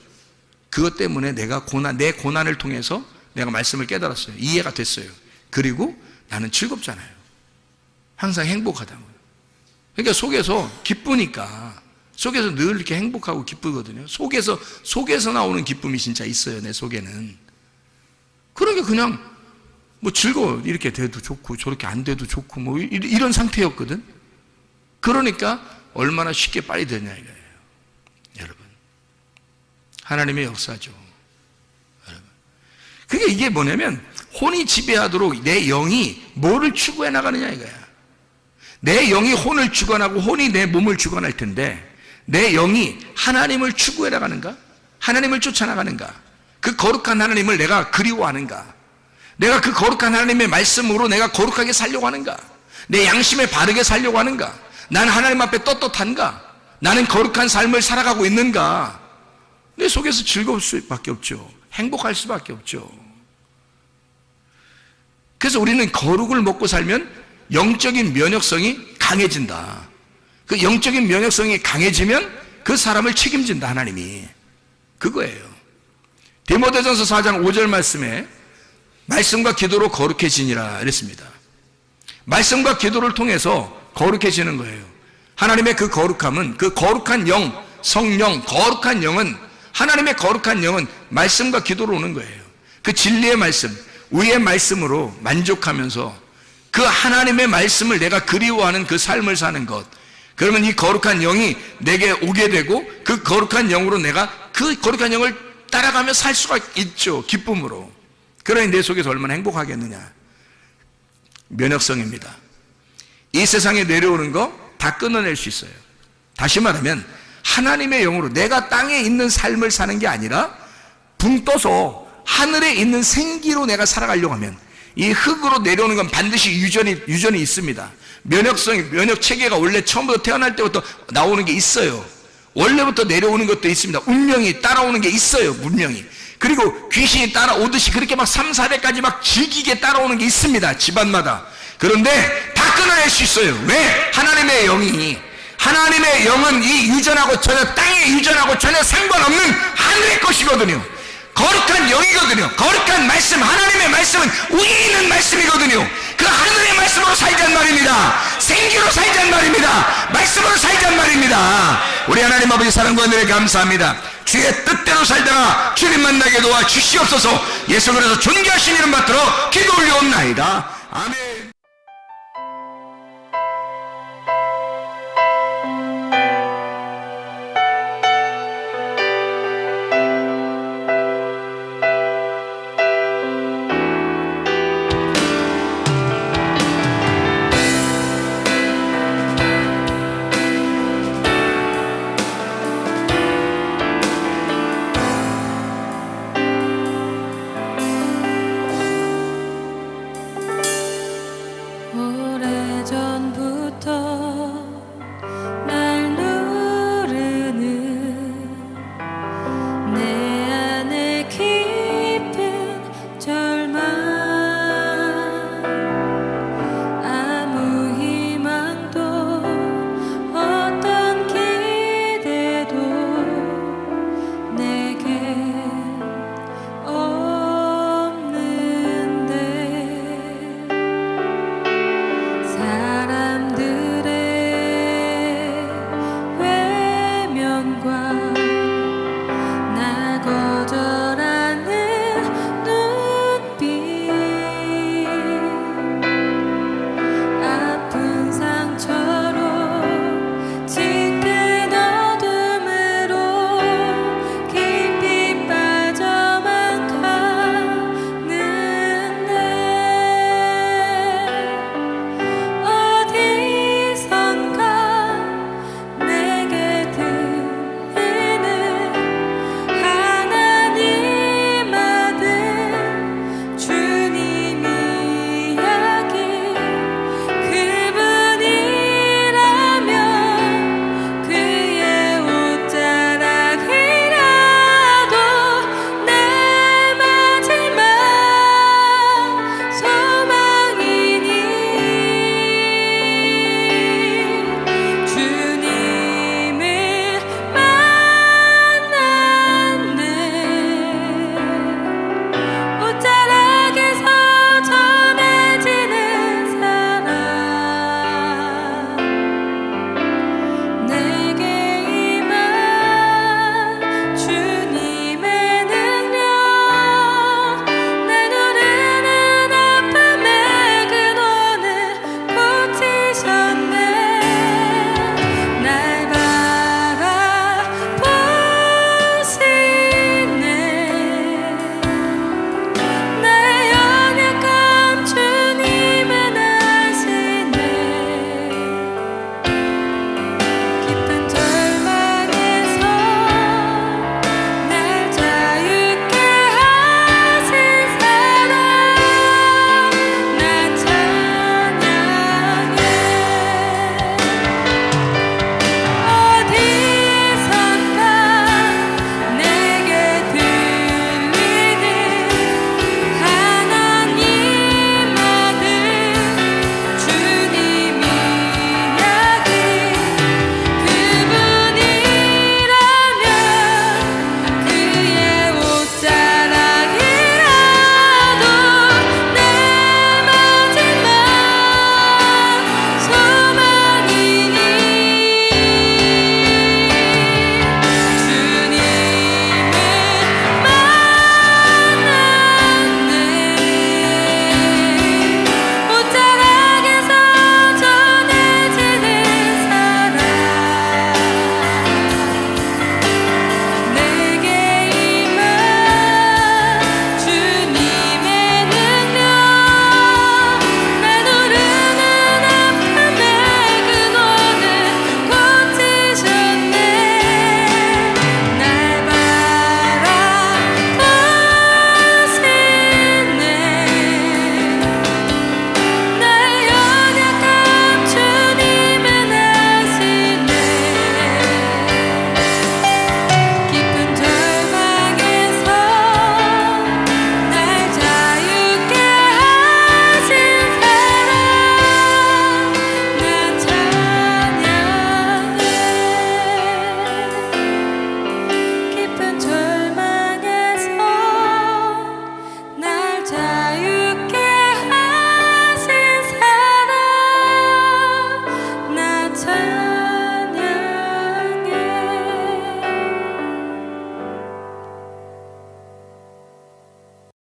그것 때문에 내가 내 고난을 통해서 내가 말씀을 깨달았어요. 이해가 됐어요. 그리고 나는 즐겁잖아요. 항상 행복하다고요. 그러니까 속에서 기쁘니까, 속에서 늘 이렇게 행복하고 기쁘거든요. 속에서 나오는 기쁨이 진짜 있어요. 내 속에는. 그러니까 그냥 뭐 즐거워. 이렇게 돼도 좋고 저렇게 안 돼도 좋고 뭐 이런 상태였거든. 그러니까 얼마나 쉽게 빨리 되냐 이거예요. 여러분, 하나님의 역사죠. 여러분, 그게 이게 뭐냐면 혼이 지배하도록 내 영이 뭐를 추구해 나가느냐 이거야. 내 영이 혼을 주관하고 혼이 내 몸을 주관할 텐데 내 영이 하나님을 추구해 나가는가? 하나님을 쫓아나가는가? 그 거룩한 하나님을 내가 그리워하는가? 내가 그 거룩한 하나님의 말씀으로 내가 거룩하게 살려고 하는가? 내 양심에 바르게 살려고 하는가? 나는 하나님 앞에 떳떳한가? 나는 거룩한 삶을 살아가고 있는가? 내 속에서 즐거울 수밖에 없죠. 행복할 수밖에 없죠. 그래서 우리는 거룩을 먹고 살면 영적인 면역성이 강해진다. 그 영적인 면역성이 강해지면 그 사람을 책임진다, 하나님이. 그거예요. 디모데전서 4장 5절 말씀에 말씀과 기도로 거룩해지니라 이랬습니다. 말씀과 기도를 통해서 거룩해지는 거예요. 하나님의 그 거룩함은, 그 거룩한 영, 성령, 거룩한 영은, 하나님의 거룩한 영은 말씀과 기도로 오는 거예요. 그 진리의 말씀, 의의 말씀으로 만족하면서 그 하나님의 말씀을 내가 그리워하는 그 삶을 사는 것. 그러면 이 거룩한 영이 내게 오게 되고 그 거룩한 영으로 내가 그 거룩한 영을 따라가며 살 수가 있죠. 기쁨으로. 그러니 내 속에서 얼마나 행복하겠느냐. 면역성입니다. 이 세상에 내려오는 거 다 끊어낼 수 있어요. 다시 말하면 하나님의 영으로 내가 땅에 있는 삶을 사는 게 아니라 붕 떠서 하늘에 있는 생기로 내가 살아가려고 하면 이 흙으로 내려오는 건 반드시 유전이 있습니다. 면역 체계가 원래 처음부터 태어날 때부터 나오는 게 있어요. 원래부터 내려오는 것도 있습니다. 운명이 따라오는 게 있어요. 운명이. 그리고 귀신이 따라오듯이 그렇게 막 3, 400까지 막 질기게 따라오는 게 있습니다. 집안마다. 그런데 다 끊어낼 수 있어요. 왜? 하나님의 영은 이 유전하고 전혀 땅의 유전하고 전혀 상관없는 하늘의 것이거든요. 거룩한 영이거든요. 거룩한 말씀, 하나님의 말씀은 위에 있는 말씀이거든요. 그 하늘의 말씀으로 살자는 말입니다. 생기로 살자는 말입니다. 말씀으로 살자는 말입니다. 우리 하나님 아버지 사랑과 은혜에 감사합니다. 주의 뜻대로 살다가 주님 만나게 도와 주시옵소서. 예수 그리스도 존귀하신 이름 받들어 기도 올려옵나이다. 아멘.